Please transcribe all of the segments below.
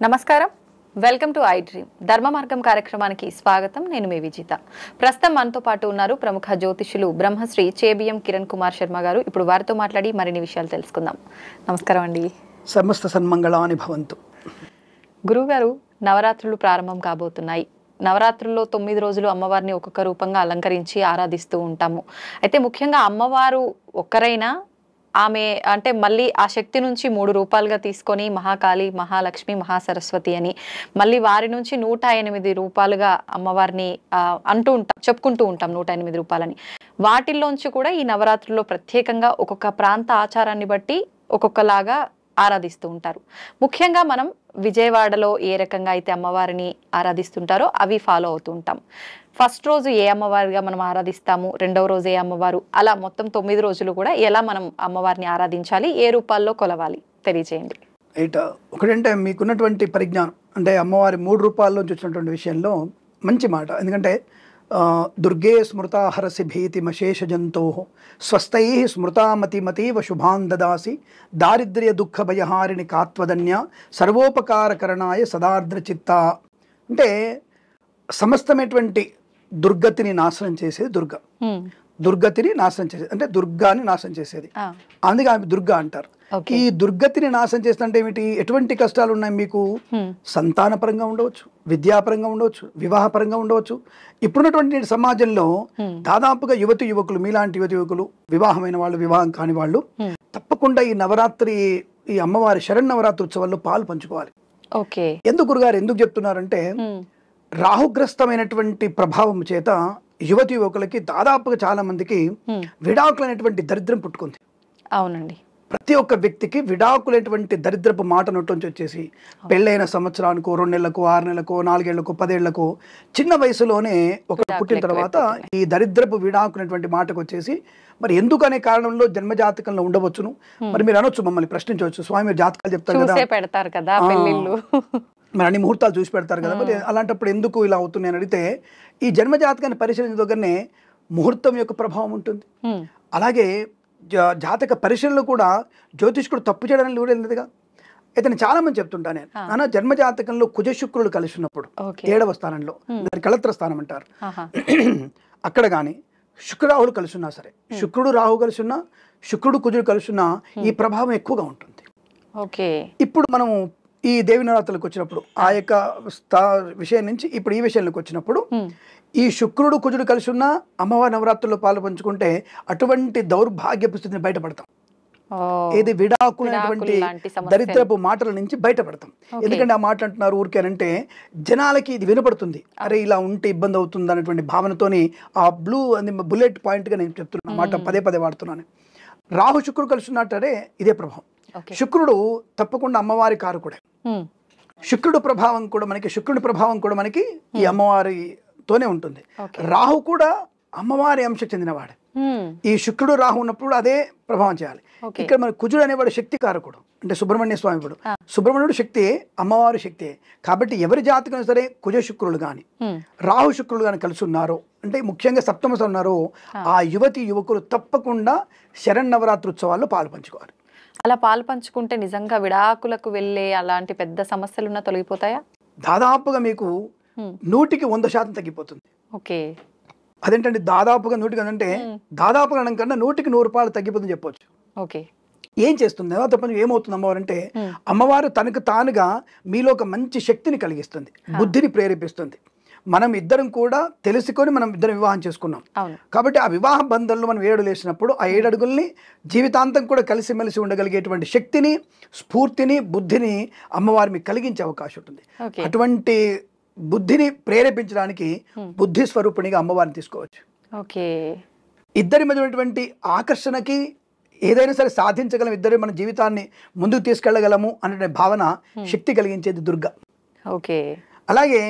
నమస్కారం, welcome to I dream ధర్మ మార్గం కార్యక్రమానికి స్వాగతం. నేను మీ విజిత. ప్రస్తుతం మనతో పాటు ఉన్నారు ప్రముఖ జ్యోతిషులు బ్రహ్మశ్రీ చేబిఎం కిరణ్ కుమార్ శర్మ గారు. ఇప్పుడు వారితో మాట్లాడి మరిన్ని విషయాలు తెలుసుకుందాం. నమస్కారం అండి. సమస్త సన్మంగళాని భవంతు. గురువుగారు, నవరాత్రులు ప్రారంభం కాబోతున్నాయి. నవరాత్రుల్లో 9 రోజులు అమ్మవారిని ఒక్కొక్క రూపంగా అలంకరించి ఆరాధిస్తూ ఉంటాము. అయితే ముఖ్యంగా అమ్మవారు ఒక్కరైనా ఆమె అంటే మళ్ళీ ఆ శక్తి నుంచి 3 రూపాలుగా తీసుకొని మహాకాళి, మహాలక్ష్మి, మహాసరస్వతి అని మళ్ళీ వారి నుంచి 108 రూపాలుగా అమ్మవారిని చెప్పుకుంటూ ఉంటాం 108 రూపాలని. వాటిల్లోంచి కూడా ఈ నవరాత్రుల్లో ప్రత్యేకంగా ఒక్కొక్క ప్రాంత ఆచారాన్ని బట్టి ఒక్కొక్కలాగా ఆరాధిస్తూ ఉంటారు. ముఖ్యంగా మనం విజయవాడలో ఏ రకంగా అయితే అమ్మవారిని ఆరాధిస్తుంటారో అవి ఫాలో అవుతూ ఉంటాం. ఫస్ట్ రోజు ఏ అమ్మవారిగా మనం ఆరాధిస్తాము, రెండవ రోజు ఏ అమ్మవారు, అలా మొత్తం 9 రోజులు కూడా ఎలా మనం అమ్మవారిని ఆరాధించాలి, ఏ రూపాల్లో కొలవాలి తెలియజేయండి. రైట్. ఒకటంటే మీకున్నటువంటి పరిజ్ఞానం అంటే అమ్మవారి 3 రూపాల్లోంచి వచ్చినటువంటి విషయంలో మంచి మాట. ఎందుకంటే దుర్గే స్మృతా హరసి భీతి మశేష జంతో స్వస్థై స్మృతామతిమతీవ శుభాన్ దదాసి దారిద్ర్య దుఃఖ భయహారిణి కాత్వదన్య సర్వోపకారకరణాయ సదార్ద్ర చిత్త. అంటే సమస్తమైనటువంటి దుర్గతిని నాశనం చేసేది దుర్గతిని నాశనం చేసేది అంటే దుర్గాని నాశనం చేసేది. అందుకే ఆమె దుర్గా అంటారు. ఈ దుర్గతిని నాశనం చేస్తుంటే ఏమిటి, ఎటువంటి కష్టాలు ఉన్నాయి మీకు? సంతానపరంగా ఉండవచ్చు, విద్యాపరంగా ఉండవచ్చు, వివాహపరంగా ఉండవచ్చు. ఇప్పుడున్నటువంటి సమాజంలో దాదాపుగా యువకులు, మీలాంటి యువకులు, వివాహమైన వాళ్ళు, వివాహం కాని వాళ్ళు తప్పకుండా ఈ నవరాత్రి, ఈ అమ్మవారి శరన్నవరాత్రి ఉత్సవాల్లో పాలు పంచుకోవాలి. ఎందుకు గురుగారు ఎందుకు చెప్తున్నారంటే, రాహుగ్రస్తమైనటువంటి ప్రభావం చేత యువకులకి దాదాపుగా చాలా మందికి విడాకులైనటువంటి దరిద్రం పుట్టుకుంది. అవునండి. ప్రతి ఒక్క వ్యక్తికి విడాకులైనటువంటి దరిద్రపు మాట నొట్టుంచి వచ్చేసి పెళ్ళైన సంవత్సరానికో, 2 నెలలకు, 6 నెలలకు, 4 ఏళ్లకు, 10 ఏళ్లకు, చిన్న వయసులోనే ఒకరు పుట్టిన తర్వాత ఈ దరిద్రపు విడాకులైనటువంటి మాటకు వచ్చేసి మరి ఎందుకనే కారణంలో జన్మజాతకంలో ఉండవచ్చును. మరి మీరు అనొచ్చు, మమ్మల్ని ప్రశ్నించవచ్చు, స్వామి మీరు జాతకాలు చెప్తారు కదా, మరి అన్ని ముహూర్తాలు చూసి పెడతారు కదా, మరి అలాంటప్పుడు ఎందుకు ఇలా అవుతుంది అని అడిగితే, ఈ జన్మజాతకాన్ని పరిశీలించదగ్గరనే ముహూర్తం యొక్క ప్రభావం ఉంటుంది. అలాగే జాతక పరిశీలనలో కూడా జ్యోతిష్కుడు తప్పు చేయడానికి కూడా లేదుగా. అయితే నేను చాలా మంది చెప్తుంటా, నేను నాన్న జన్మజాతకంలో కుజ శుక్రుడు కలిసి ఉన్నప్పుడు 7వ స్థానంలో, దాని కళత్ర స్థానం అంటారు, అక్కడ కానీ శుక్రరాహుడు కలిసి ఉన్నా సరే, శుక్రుడు రాహు కలిసి ఉన్నా, శుక్రుడు కుజుడు కలిసి ఉన్నా ఈ ప్రభావం ఎక్కువగా ఉంటుంది. ఇప్పుడు మనము ఈ దేవి నవరాత్రులకు వచ్చినప్పుడు ఆ యొక్క విషయం నుంచి ఇప్పుడు ఈ విషయంలోకి వచ్చినప్పుడు, ఈ శుక్రుడు కుజుడు కలిసి ఉన్న అమ్మవారి నవరాత్రుల్లో పాలు పంచుకుంటే అటువంటి దౌర్భాగ్యపు స్థితిని బయటపడతాం. ఏది విడాకులైనటువంటి దరిద్రపు మాటల నుంచి బయటపడతాం. ఎందుకంటే ఆ మాట అంటున్నారు ఊరికేనంటే జనాలకి ఇది వినపడుతుంది, అరే ఇలా ఉంటే ఇబ్బంది అవుతుంది అనేటువంటి భావనతోని ఆ బుల్లెట్ పాయింట్గా నేను చెప్తున్నా మాట పదే వాడుతున్నాను. రాహు శుక్రుడు కలిసి ఉన్నట్టే ఇదే ప్రభావం. శుక్రుడు తప్పకుండా అమ్మవారి కారకుడే. శుక్రుడి ప్రభావం కూడా మనకి ఈ అమ్మవారితోనే ఉంటుంది. రాహు కూడా అమ్మవారి అంశకు చెందినవాడే. ఈ శుక్రుడు రాహు ఉన్నప్పుడు అదే ప్రభావం చేయాలి. ఇక్కడ మన కుజుడు అనేవాడు శక్తి కారకుడు, అంటే సుబ్రహ్మణ్య స్వామి. సుబ్రహ్మణ్యుడు శక్తి, అమ్మవారి శక్తి. కాబట్టి ఎవరి జాతకం సరే కుజ శుక్రులు గాని రాహు శుక్రులు గాని కలిసి ఉన్నారు అంటే, ముఖ్యంగా సప్తమ ఉన్నారు, ఆ యువకులు తప్పకుండా శరన్నవరాత్రి ఉత్సవాల్లో పాలు పంచుకోవాలి. అలా పాలు పంచుకుంటే నిజంగా విడాకులకు వెళ్ళే అలాంటి పెద్ద సమస్యలున్నా తొలగిపోతాయా? దాదాపుగా మీకు 100% తగ్గిపోతుంది. అదేంటంటే దాదాపుగా 100 అంటే దాదాపుగా కన్నా 100కి 100 రూపాయలు తగ్గిపోతుంది చెప్పవచ్చు. ఏం చేస్తుంది తప్పని ఏమవుతుంది అమ్మవారు అంటే, అమ్మవారు తనకు తానుగా మీలో ఒక మంచి శక్తిని కలిగిస్తుంది, బుద్ధిని ప్రేరేపిస్తుంది. మనం ఇద్దరం కూడా తెలుసుకొని మనం ఇద్దరం వివాహం చేసుకున్నాం కాబట్టి ఆ వివాహ బంధంలో మనం 7 అడుగులు వేసినప్పుడు ఆ 7 అడుగుల్ని జీవితాంతం కూడా కలిసిమెలిసి ఉండగలిగేటువంటి శక్తిని, స్ఫూర్తిని, బుద్ధిని అమ్మవారి మీకు కలిగించే అవకాశం ఉంటుంది. అటువంటి బుద్ధిని ప్రేరేపించడానికి బుద్ధి స్వరూపిణిగా అమ్మవారిని తీసుకోవచ్చు. ఇద్దరి మధ్య ఉన్నటువంటి ఆకర్షణకి ఏదైనా సరే సాధించగలం, ఇద్దరు మన జీవితాన్ని ముందుకు తీసుకెళ్లగలము అనే భావన శక్తి కలిగించేది దుర్గా. అలాగే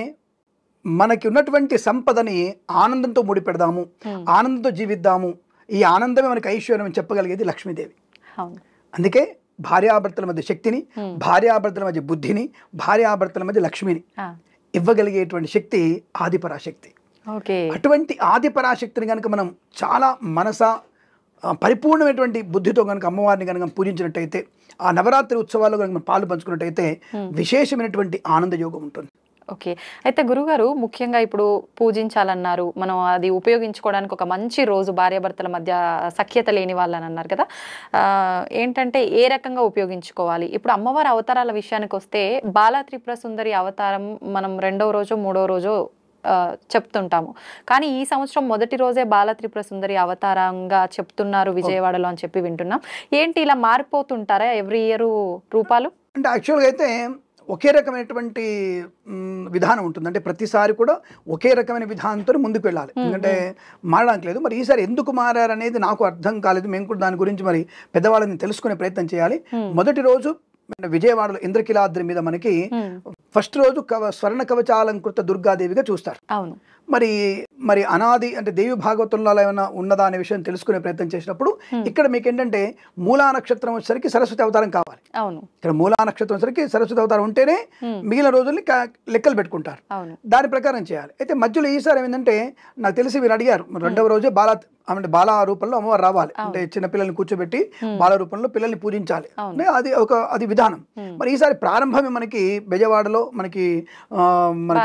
మనకి ఉన్నటువంటి సంపదని ఆనందంతో ముడిపెడదాము, ఆనందంతో జీవిద్దాము, ఈ ఆనందమే మనకి ఐశ్వర్యం అని చెప్పగలిగేది లక్ష్మీదేవి. అందుకే భార్యాభర్తల మధ్య శక్తిని, భార్యాభర్తల మధ్య బుద్ధిని, భార్యాభర్తల మధ్య లక్ష్మిని ఇవ్వగలిగేటువంటి శక్తి ఆదిపరాశక్తి. అటువంటి ఆదిపరాశక్తిని కనుక మనం చాలా మనస పరిపూర్ణమైనటువంటి బుద్ధితో కనుక అమ్మవారిని కనుక పూజించినట్టయితే, ఆ నవరాత్రి ఉత్సవాల్లో కనుక మనం పాలు పంచుకున్నట్టయితే విశేషమైనటువంటి ఆనంద యోగం ఉంటుంది. ఓకే. అయితే గురుగారు ముఖ్యంగా ఇప్పుడు పూజించాలన్నారు. మనం అది ఉపయోగించుకోవడానికి ఒక మంచి రోజు భార్యాభర్తల మధ్య సఖ్యత లేని వాళ్ళని అన్నారు కదా! ఏంటంటే ఏ రకంగా ఉపయోగించుకోవాలి? ఇప్పుడు అమ్మవారి అవతారాల విషయానికొస్తే బాలా త్రిపుర సుందరి అవతారం మనం రెండవ రోజో, మూడో రోజో చెప్తుంటాము. కానీ ఈ సంవత్సరం మొదటి రోజే బాల త్రిపుర సుందరి అవతారంగా చెప్తున్నారు విజయవాడలో అని చెప్పి వింటున్నాం. ఏంటి ఇలా మారిపోతుంటారా ఎవ్రీ ఇయర్ రూపాలు? అంటే యాక్చువల్గా అయితే ఒకే రకమైనటువంటి విధానం ఉంటుంది. అంటే ప్రతిసారి కూడా ఒకే రకమైన విధానంతో ముందుకు వెళ్ళాలి, ఎందుకంటే మారడానికి లేదు. మరి ఈసారి ఎందుకు మారారనేది నాకు అర్థం కాలేదు. మేము కూడా దాని గురించి మరి పెద్దవాళ్ళని తెలుసుకునే ప్రయత్నం చేయాలి. మొదటి రోజు విజయవాడలో ఇంద్రకిలాద్రి మీద మనకి ఫస్ట్ రోజు స్వర్ణ కవచాలంకృత దుర్గాదేవిగా చూస్తారు. అవును. మరి అనాది అంటే దేవి భాగవతంలో ఏమైనా ఉన్నదా అనే విషయం తెలుసుకునే ప్రయత్నం చేసినప్పుడు ఇక్కడ మీకు ఏంటంటే మూలా నక్షత్రం వచ్చేసరికి సరస్వతి అవతారం కావాలి. అవును. ఇక్కడ మూలా నక్షత్రం వచ్చేసరికి సరస్వతి అవతారం ఉంటేనే మిగిలిన రోజుల్ని లెక్కలు పెట్టుకుంటారు. దాని ప్రకారం చేయాలి. అయితే మధ్యలో ఈసారి ఏమైందంటే నాకు తెలిసి మీరు అడిగారు, రెండవ రోజే బాలా రూపంలో అమ్మవారు రావాలి, అంటే చిన్న పిల్లల్ని కూర్చోబెట్టి బాల రూపంలో పిల్లల్ని పూజించాలి. అది విధానం. మరి ఈసారి ప్రారంభమే మనకి బెజవాడలో మనకి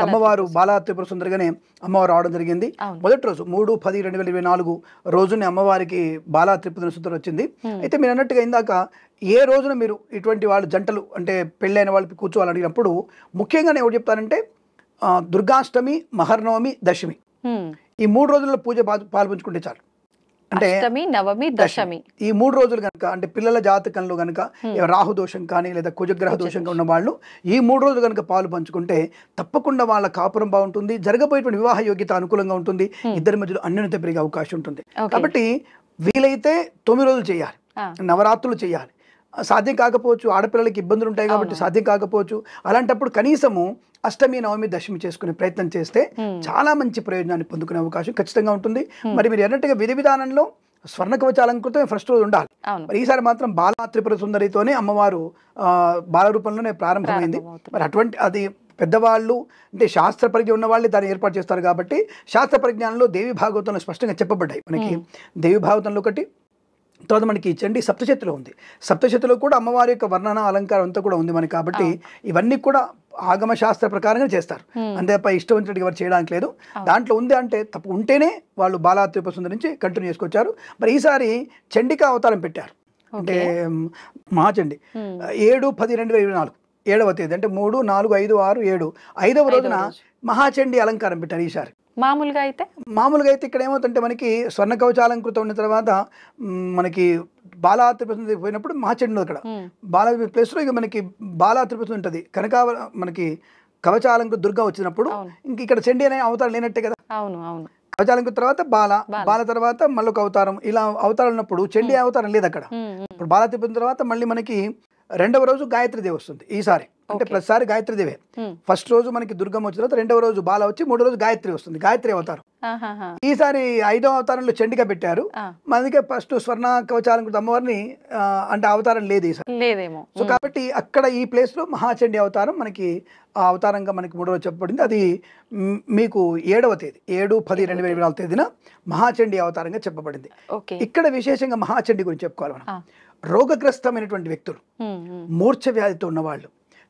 అమ్మవారు బాలా త్రిపుర సుందరిగానే అమ్మవారు రావడం జరిగింది. మొదటి రోజు 3/10/2024 రోజుని అమ్మవారికి బాలా త్రిపుర సుందరి వచ్చింది. అయితే మీరు అన్నట్టుగా ఇందాక ఏ రోజున మీరు ఇటువంటి వాళ్ళు జంటలు అంటే పెళ్ళైన వాళ్ళకి కూర్చోవాలని అడిగినప్పుడు ముఖ్యంగా నేను ఏమిటి చెప్తానంటే దుర్గాష్టమి, మహర్నవమి, దశమి ఈ 3 రోజుల్లో పూజ పాల్పంచుకుంటే చాలు. అంటే అష్టమి, నవమి, దశమి ఈ 3 రోజులు కనుక అంటే పిల్లల జాతకంలో కనుక రాహు దోషం కానీ లేదా కుజగ్రహ దోషంగా ఉన్న వాళ్ళు ఈ 3 రోజులు కనుక పాలు పంచుకుంటే తప్పకుండా వాళ్ళ కాపురం బాగుంటుంది, జరగబోయేటువంటి వివాహ యోగ్యత అనుకూలంగా ఉంటుంది, ఇద్దరి మధ్యలో అన్యోన్యత పెరిగే అవకాశం ఉంటుంది. కాబట్టి వీలైతే 9 రోజులు చేయాలి, నవరాత్రులు చేయాలి. సాధ్యం కాకపోవచ్చు, ఆడపిల్లలకి ఇబ్బందులు ఉంటాయి కాబట్టి సాధ్యం కాకపోవచ్చు. అలాంటప్పుడు కనీసము అష్టమి, నవమి, దశమి చేసుకునే ప్రయత్నం చేస్తే చాలా మంచి ప్రయోజనాన్ని పొందుకునే అవకాశం ఖచ్చితంగా ఉంటుంది. మరి మీరు అన్నట్టుగా విధి విధానంలో స్వర్ణ కవచాలంకృతం ఫస్ట్ రోజు ఉండాలి. మరి ఈసారి మాత్రం బాలా త్రిపుర సుందరితోనే అమ్మవారు బాల రూపంలోనే ప్రారంభమైంది. మరి అటువంటి అది పెద్దవాళ్ళు అంటే శాస్త్ర పరిజ్ఞ ఉన్న వాళ్ళే దాన్ని ఏర్పాటు చేస్తారు కాబట్టి శాస్త్ర పరిజ్ఞానంలో దేవి భాగవతంలో స్పష్టంగా చెప్పబడ్డాయి. మనకి దేవి భాగవతంలో ఒకటి, తర్వాత మనకి చండి సప్తశతిలో ఉంది. సప్తశతిలో కూడా అమ్మవారి యొక్క వర్ణన అలంకారం అంతా కూడా ఉంది మనకి. కాబట్టి ఇవన్నీ కూడా ఆగమ శాస్త్ర ప్రకారంగా చేస్తారు, అంతేపై ఇష్టం వచ్చినట్టు ఎవరు చేయడానికి లేదు. దాంట్లో ఉంది అంటే తప్పు ఉంటేనే వాళ్ళు బాలా త్రిపుర సుందరి నుంచి కంటిన్యూ చేసుకొచ్చారు. మరి ఈసారి చండికా అవతారం పెట్టారు, అంటే మహాచండి 7/10/2024 7వ తేదీ అంటే 3, 4, 5, 6, 7 5వ రోజున మహాచండి అలంకారం పెట్టారు. ఈసారి మామూలుగా అయితే ఇక్కడ ఏమవుతుంటే మనకి స్వర్ణ కవచాలంకృతం ఉన్న తర్వాత మనకి బాలా త్రిపుర సుందరి పోయినప్పుడు మహాచండి ఉంది. అక్కడ బాలా ప్లేస్లో ఇక మనకి బాలా త్రిపుర సుందరి ఉంటుంది కనుక మనకి కవచాలంకృత దుర్గా వచ్చినప్పుడు ఇంక ఇక్కడ చండి అనే అవతారం లేనట్టే కదా. కవచాలంకృత తర్వాత బాల తర్వాత మళ్ళీ ఒక అవతారం, ఇలా అవతారం ఉన్నప్పుడు చండి అవతారం లేదు అక్కడ. ఇప్పుడు బాలా త్రిపుర తర్వాత మళ్ళీ మనకి రెండవ రోజు గాయత్రీదేవి వస్తుంది ఈసారి. అంటే ప్రతిసారి గాయత్రీదేవే. ఫస్ట్ రోజు మనకి దుర్గమ్మ వచ్చిన తర్వాత రెండవ రోజు బాల వచ్చి మూడో రోజు గాయత్రి వస్తుంది, గాయత్రి అవతారం. ఈసారి 5వ అవతారంలో చండిగా పెట్టారు. మనకి ఫస్ట్ స్వర్ణ కవచాలంకృత అమ్మవారిని అంటే అవతారం లేదు ఈసారి. సో కాబట్టి అక్కడ ఈ ప్లేస్ లో మహాచండి అవతారం మనకి ఆ అవతారంగా మనకి 3వ రోజు చెప్పబడింది. అది మీకు 7వ తేదీ 7/10/2024 తేదీన మహాచండి అవతారంగా చెప్పబడింది. ఇక్కడ విశేషంగా మహాచండి గురించి చెప్పుకోవాలి మనం. రోగగ్రస్తమైనటువంటి వ్యక్తులు, మూర్ఛ వ్యాధితో ఉన్నవాళ్ళు,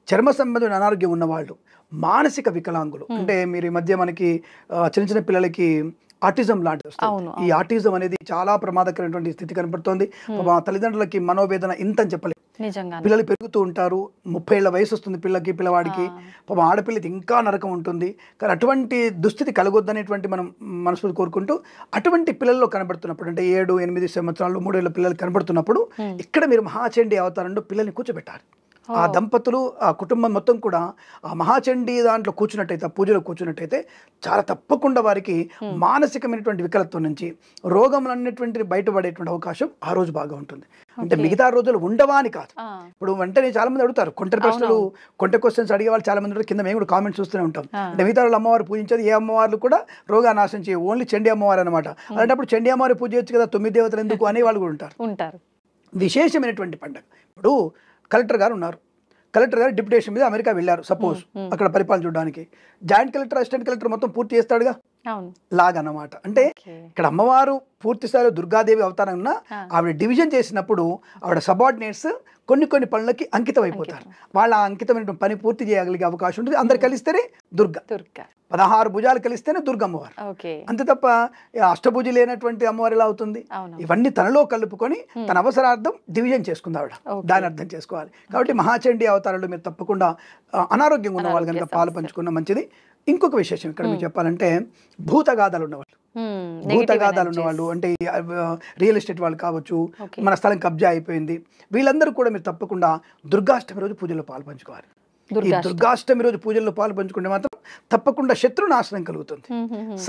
చర్మ సంబంధమైన అనారోగ్యం ఉన్నవాళ్ళు, మానసిక వికలాంగులు, అంటే మీరు ఈ మధ్య మనకి చిన్న చిన్న పిల్లలకి ఆటిజం లాంటిది వస్తుంది. ఈ ఆటిజం అనేది చాలా ప్రమాదకరమైనటువంటి స్థితి కనపడుతోంది. మా తల్లిదండ్రులకి మనోవేదన ఇంత అని చెప్పలేదు. పిల్లలు పెరుగుతూ ఉంటారు, 30 ఏళ్ల వయసు వస్తుంది పిల్లవాడికి. పాపం ఆడపిల్లకి ఇంకా నరకం ఉంటుంది. కానీ అటువంటి దుస్థితి కలగొద్దనేటువంటి మనం మనస్ఫూర్తి కోరుకుంటూ అటువంటి పిల్లల్లో కనబడుతున్నప్పుడు అంటే 7, 8 సంవత్సరాలు 3 ఏళ్ల పిల్లలు కనబడుతున్నప్పుడు ఇక్కడ మీరు మహాచండి అవతారంలో పిల్లల్ని కూర్చోబెట్టాలి. ఆ దంపతులు ఆ కుటుంబం మొత్తం కూడా ఆ మహాచండి దాంట్లో కూర్చున్నట్టయితే, ఆ పూజలో కూర్చున్నట్టయితే చాలా తప్పకుండా వారికి మానసికమైనటువంటి వికలత్వం నుంచి రోగములన్నిటువంటి బయటపడేటువంటి అవకాశం ఆ రోజు బాగా ఉంటుంది. అంటే మిగతా రోజులు ఉండవా అని కాదు. ఇప్పుడు వెంటనే చాలా మంది అడుగుతారు కొంట ప్రశ్నలు, కొంట క్వశ్చన్స్ అడిగే వాళ్ళు చాలా మంది కింద మేము కూడా కామెంట్స్ చూస్తూనే ఉంటాం. అంటే మిగతా వాళ్ళు అమ్మవారు పూజించేది ఏ అమ్మవార్లు కూడా రోగానాశనం చేయ, ఓన్లీ చండి అమ్మవారు అనమాట. అలాంటప్పుడు చండి అమ్మవారు పూజ చేయొచ్చు కదా, 9 దేవతలు ఎందుకు అనే వాళ్ళు కూడా ఉంటారు. విశేషమైనటువంటి పండుగ. ఇప్పుడు కలెక్టర్ గారు ఉన్నారు, కలెక్టర్ గారు డిప్యుటేషన్ మీద అమెరికా వెళ్ళారు సపోజ్, అక్కడ పరిపాలన చూడడానికి. జాయింట్ కలెక్టర్, అసిస్టెంట్ కలెక్టర్ మొత్తం పూర్తి చేస్తాడుగా. అవును. లాగన్నమాట. అంటే ఓకే. ఇక్కడ అమ్మవారు పూర్తి స్థాయిలో దుర్గాదేవి అవతారం ఉన్న ఆవిడ డివిజన్ చేసినప్పుడు ఆవిడ సబార్డినేట్స్ కొన్ని కొన్ని పనులకి అంకితం అయిపోతారు. వాళ్ళ అంకితమైన పని పూర్తి చేయగలిగే అవకాశం ఉంటుంది. అందరు కలిస్తేనే దుర్గా. 16 భుజాలు కలిస్తేనే దుర్గ అమ్మవారు. ఓకే. అంతే తప్ప అష్టభుజి లేనటువంటి అమ్మవారు ఎలా అవుతుంది? ఇవన్నీ తనలో కలుపుకొని తన అవసరార్థం డివిజన్ చేసుకుంది ఆవిడ. దాన్ని అర్థం చేసుకోవాలి. కాబట్టి మహాచండీ అవతారంలో మీరు తప్పకుండా అనారోగ్యంగా ఉన్న వాళ్ళు కనుక పాలు పంచుకున్న మంచిది. ఇంకొక విశేషం ఇక్కడ మీరు చెప్పాలంటే భూతగాథలు ఉన్నవాళ్ళు, భూతగాథలు ఉన్నవాళ్ళు అంటే రియల్ ఎస్టేట్ వాళ్ళు కావచ్చు, మన స్థలం కబ్జా అయిపోయింది, వీళ్ళందరూ కూడా మీరు తప్పకుండా దుర్గాష్టమి రోజు పూజల్లో పాలు పంచుకోవాలి. ఈ దుర్గాష్టమి రోజు పూజల్లో పాలు పంచుకుంటే మాత్రం తప్పకుండా శత్రు నాశనం కలుగుతుంది,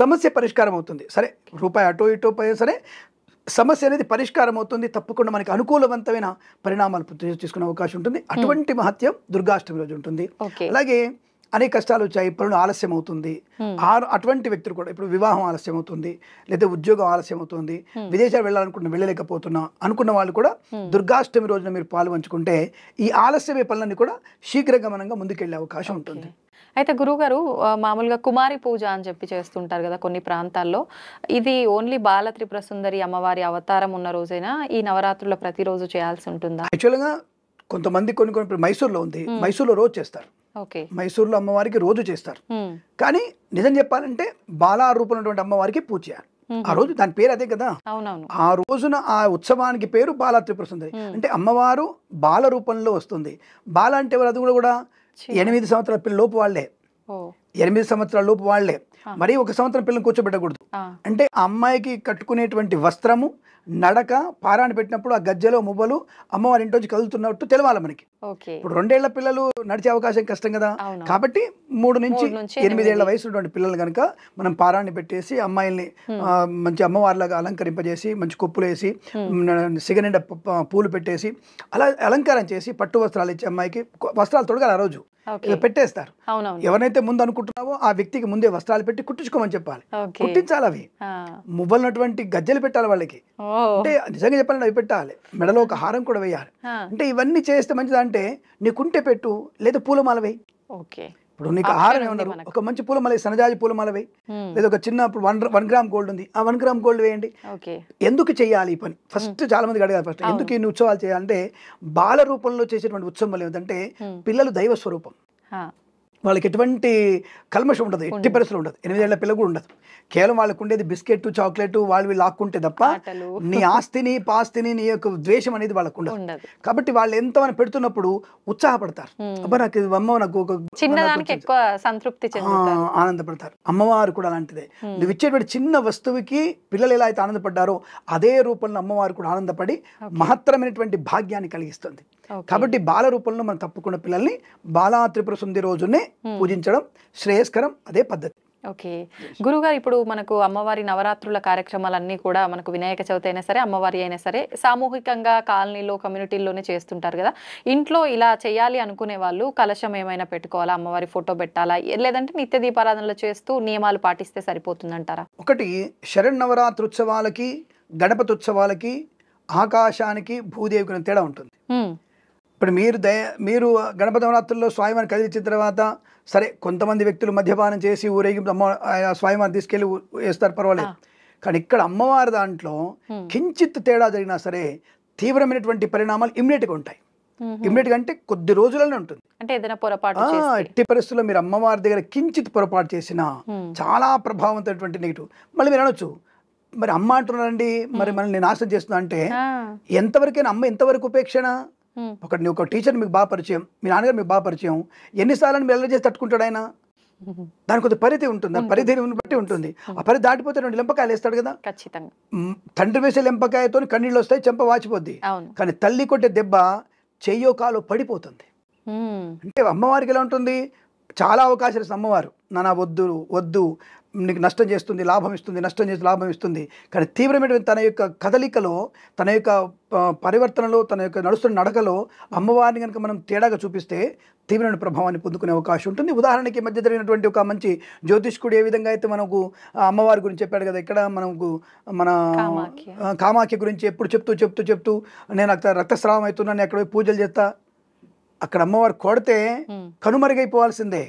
సమస్య పరిష్కారం అవుతుంది. సరే రూపాయి అటో ఇటో పోయినా సరే సమస్య అనేది పరిష్కారం అవుతుంది. తప్పకుండా మనకి అనుకూలవంతమైన పరిణామాలు తీసుకునే అవకాశం ఉంటుంది. అటువంటి మహత్యం దుర్గాష్టమి రోజు ఉంటుంది. అలాగే అనేక కష్టాలు వచ్చాయి, పనులు ఆలస్యం అవుతుంది, అటువంటి వ్యక్తులు కూడా ఇప్పుడు వివాహం ఆలస్యం అవుతుంది, లేదా ఉద్యోగం ఆలస్యం అవుతుంది, విదేశాలు వెళ్ళాలనుకుంటున్న వెళ్ళలేకపోతున్నా అనుకున్న వాళ్ళు కూడా దుర్గాష్టమి రోజున మీరు పాలు పంచుకుంటే ఈ ఆలస్యమే పనులన్నీ కూడా శీఘ్రగమనంగా ముందుకెళ్లే అవకాశం ఉంటుంది. అయితే గురువుగారు మామూలుగా కుమారి పూజ అని చెప్పి చేస్తుంటారు కదా కొన్ని ప్రాంతాల్లో, ఇది ఓన్లీ బాల త్రిపుర సుందరి అమ్మవారి అవతారం ఉన్న రోజైనా ఈ నవరాత్రుల్లో ప్రతిరోజు చేయాల్సి ఉంటుందా? యాక్చువల్గా కొంతమంది కొన్ని మైసూర్లో ఉంది, మైసూర్లో రోజు చేస్తారు, మైసూర్లో అమ్మవారికి రోజు చేస్తారు. కానీ నిజం చెప్పాలంటే బాలా రూపంలో అమ్మవారికి పూజ చేయాలి ఆ రోజు. దాని పేరు అదే కదా. ఆ రోజున ఆ ఉత్సవానికి పేరు బాలా త్రిపుర సుందరి. అంటే అమ్మవారు బాల రూపంలో వస్తుంది. బాల అంటే అది కూడా 8 సంవత్సరాల లోపు వాళ్లే, 8 సంవత్సరాల లోపు వాళ్లే. మరి 1 సంవత్సరం పిల్లలు కూర్చోబెట్టకూడదు. అంటే ఆ అమ్మాయికి కట్టుకునేటువంటి వస్త్రము, నడక, పారాన్ని పెట్టినప్పుడు ఆ గజ్జెలో మువ్వలు అమ్మవారి ఇంటి నుంచి కదులుతున్నట్టు తెలవాలి మనకి. ఇప్పుడు 2 ఏళ్ల పిల్లలు నడిచే అవకాశం కష్టం కదా. కాబట్టి 3 నుంచి 8 ఏళ్ల వయసు ఉన్నటువంటి పిల్లలు కనుక మనం పారాన్ని పెట్టేసి అమ్మాయిల్ని మంచి అమ్మవారిలాగా అలంకరింపజేసి మంచి కొప్పులు వేసి సిగనిండ పూలు పెట్టేసి అలా అలంకారం చేసి పట్టు వస్త్రాలు ఇచ్చి అమ్మాయికి వస్త్రాలు తొడగాలి. ఆ రోజు పెట్టేస్తారు. ఎవరైతే ముందు అనుకుంటున్నావో ఆ వ్యక్తికి ముందే వస్త్రాలు పెట్టి కుట్టించుకోమని చెప్పాలి. కుట్టించాలి. అవి మువ్వలనటువంటి గజ్జెలు పెట్టాలి వాళ్ళకి. అంటే నిజంగా చెప్పాలంటే అవి పెట్టాలి. మెడలో ఒక హారం కూడా వేయాలి. అంటే ఇవన్నీ చేస్తే మంచిది. అంటే నీకుంటే పెట్టు, లేదా పూలమాల వేయి. ఇప్పుడు నీకు హారం ఏమన్నారు, ఒక మంచి పూలమాల, సన్నజాజి పూలమాల వేయి, లేదా ఒక చిన్న 1 గ్రామ్ గోల్డ్ ఉంది, ఆ 1 గ్రామ్ గోల్డ్ వేయండి. ఎందుకు చేయాలి ఈ పని? ఫస్ట్ చాలా మందికి అడగాలి. ఫస్ట్ ఎందుకు ఇన్ని ఉత్సవాలు చేయాలంటే బాల రూపంలో చేసేటువంటి ఉత్సవం ఏమిటంటే పిల్లలు దైవ స్వరూపం, వాళ్ళకి ఎటువంటి కల్మషం ఉండదు, ఎట్టి పరిస్థితులు ఉండదు. 8 ఏళ్ల పిల్ల కూడా ఉండదు. కేవలం వాళ్ళకు ఉండేది బిస్కెట్, చాక్లెట్, వాళ్ళు లాక్కుంటే తప్ప నీ ఆస్తిని పాస్తిని నీ యొక్క ద్వేషం అనేది వాళ్ళకు ఉండదు. కాబట్టి వాళ్ళు ఎంతమంది పెడుతున్నప్పుడు ఉత్సాహపడతారు. అబ్బా నాకు అమ్మ నాకు ఒక సంతృప్తి ఆనందపడతారు. అమ్మవారు కూడా అలాంటిదే. నువ్వు ఇచ్చేటువంటి చిన్న వస్తువుకి పిల్లలు ఎలా అయితే ఆనందపడ్డారో అదే రూపంలో అమ్మవారు కూడా ఆనందపడి మహత్తరమైనటువంటి భాగ్యాన్ని కలిగిస్తుంది. కాబట్టి బాల రూపంలో మనం తప్పకుండా పిల్లల్ని బాలా త్రిపుర సుందరి రోజునే పూజించడం శ్రేయస్కరం. అదే పద్ధతి. ఓకే గురుగారు, ఇప్పుడు మనకు అమ్మవారి నవరాత్రుల కార్యక్రమాలన్నీ కూడా మనకు వినాయక చవితి అయినా సరే, అమ్మవారి అయినా సరే సామూహికంగా కాలనీలో కమ్యూనిటీల్లోనే చేస్తుంటారు కదా. ఇంట్లో ఇలా చేయాలి అనుకునే వాళ్ళు కలశం ఏమైనా పెట్టుకోవాలా, అమ్మవారి ఫోటో పెట్టాలా, లేదంటే నిత్య దీపారాధనలు చేస్తూ నియమాలు పాటిస్తే సరిపోతుందంటారా? ఒకటి, శరన్నవరాత్రి ఉత్సవాలకి గణపతి ఉత్సవాలకి ఆకాశానికి భూదేవికి తేడా ఉంటుంది. ఇప్పుడు మీరు గణపతి నవరాత్రుల్లో స్వామివారిని కదిలించిన తర్వాత సరే కొంతమంది వ్యక్తులు మద్యపానం చేసి ఊరేగింపు స్వామివారిని తీసుకెళ్లి వేస్తారు, పర్వాలేదు. కానీ ఇక్కడ అమ్మవారి దాంట్లో కించిత్ తేడా జరిగినా సరే తీవ్రమైనటువంటి పరిణామాలు ఇమ్మీడియట్గా ఉంటాయి. ఇమ్మీడియట్గా అంటే కొద్ది రోజులనే ఉంటుంది. అంటే ఏదైనా పొరపాటు ఎట్టి పరిస్థితుల్లో మీరు అమ్మవారి దగ్గర కించిత్ పొరపాటు చేసినా చాలా ప్రభావవంతమైనటువంటి నెగిటివ్. మళ్ళీ మీరు అనొచ్చు, మరి అమ్మ అంటున్నారండి, మరి మనల్ని నాశనం చేస్తున్నా అంటే ఎంతవరకైనా అమ్మ ఎంతవరకు ఉపేక్షణ? ఒక టీచర్ మీకు బాగా పరిచయం, మీ నాన్నగారు మీకు బాగా పరిచయం, ఎన్నిసార్లు మీరు ఎలా చేసి తట్టుకుంటాడు ఆయన? దానికి కొద్ది పరిధి ఉంటుంది, ఆ పరిధిని బట్టి ఉంటుంది. ఆ పరిధి దాటిపోతే 2 లెంపకాయలు వేస్తాడు కదా. తండ్రి వేసే లెంపకాయతో కన్నీళ్ళు వస్తాయి, చెంప వాచిపోద్ది. కానీ తల్లి కొట్టే దెబ్బ చెయ్యో కాలో పడిపోతుంది. అంటే అమ్మవారికి ఎలా ఉంటుంది? చాలా అవకాశాలు ఇస్తుంది అమ్మవారు. నానా వద్దు వద్దు, నీకు నష్టం చేస్తుంది, లాభం ఇస్తుంది, నష్టం చేసి లాభం ఇస్తుంది. కానీ తీవ్రమైన తన యొక్క కదలికలో, తన యొక్క పరివర్తనలో, తన యొక్క నడుస్తున్న నడకలో అమ్మవారిని కనుక మనం తేడాగా చూపిస్తే తీవ్రమైన ప్రభావాన్ని పొందుకునే అవకాశం ఉంటుంది. ఉదాహరణకి మధ్య జరిగినటువంటి ఒక మంచి జ్యోతిష్కుడు ఏ విధంగా అయితే మనకు అమ్మవారి గురించి చెప్పాడు కదా, ఇక్కడ మనకు మన కామాఖ్య గురించి ఎప్పుడు చెప్తూ నేను అక్కడ రక్తస్రావం అవుతున్నాను, అక్కడ పూజలు చేస్తా, అక్కడ అమ్మవారు కొడితే కనుమరుగైపోవాల్సిందే.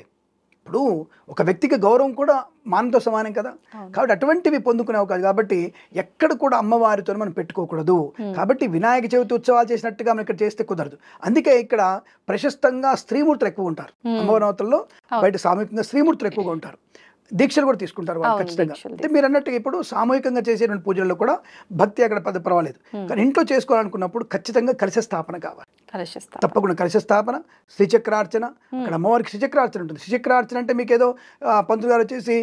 ఇప్పుడు ఒక వ్యక్తికి గౌరవం కూడా మానతో సమానం కదా. కాబట్టి అటువంటివి పొందుకునే అవకాశం. కాబట్టి ఎక్కడ కూడా అమ్మవారితో మనం పెట్టుకోకూడదు. కాబట్టి వినాయక చవితి ఉత్సవాలు చేసినట్టుగా మనం ఇక్కడ చేస్తే కుదరదు. అందుకే ఇక్కడ ప్రశస్తంగా స్త్రీమూర్తులు ఎక్కువ ఉంటారు. అమ్మవారి నవరాత్రుల్లో బయట సామూహికంగా స్త్రీమూర్తులు ఎక్కువగా ఉంటారు. దీక్షలు కూడా తీసుకుంటారు వాళ్ళు ఖచ్చితంగా. అంటే మీరు అన్నట్టుగా ఇప్పుడు సామూహికంగా చేసేటువంటి పూజల్లో కూడా భక్తి అక్కడ పర్వాలేదు. కానీ ఇంట్లో చేసుకోవాలనుకున్నప్పుడు ఖచ్చితంగా కలశ స్థాపన కావాలి. తప్పకుండా కలశ స్థాపన, శ్రీచక్రార్చన. అక్కడ అమ్మవారికి శ్రీచక్రార్చన ఉంటుంది. శ్రీచక్రార్చన అంటే మీకు ఏదో పంతులు గారు వచ్చేసి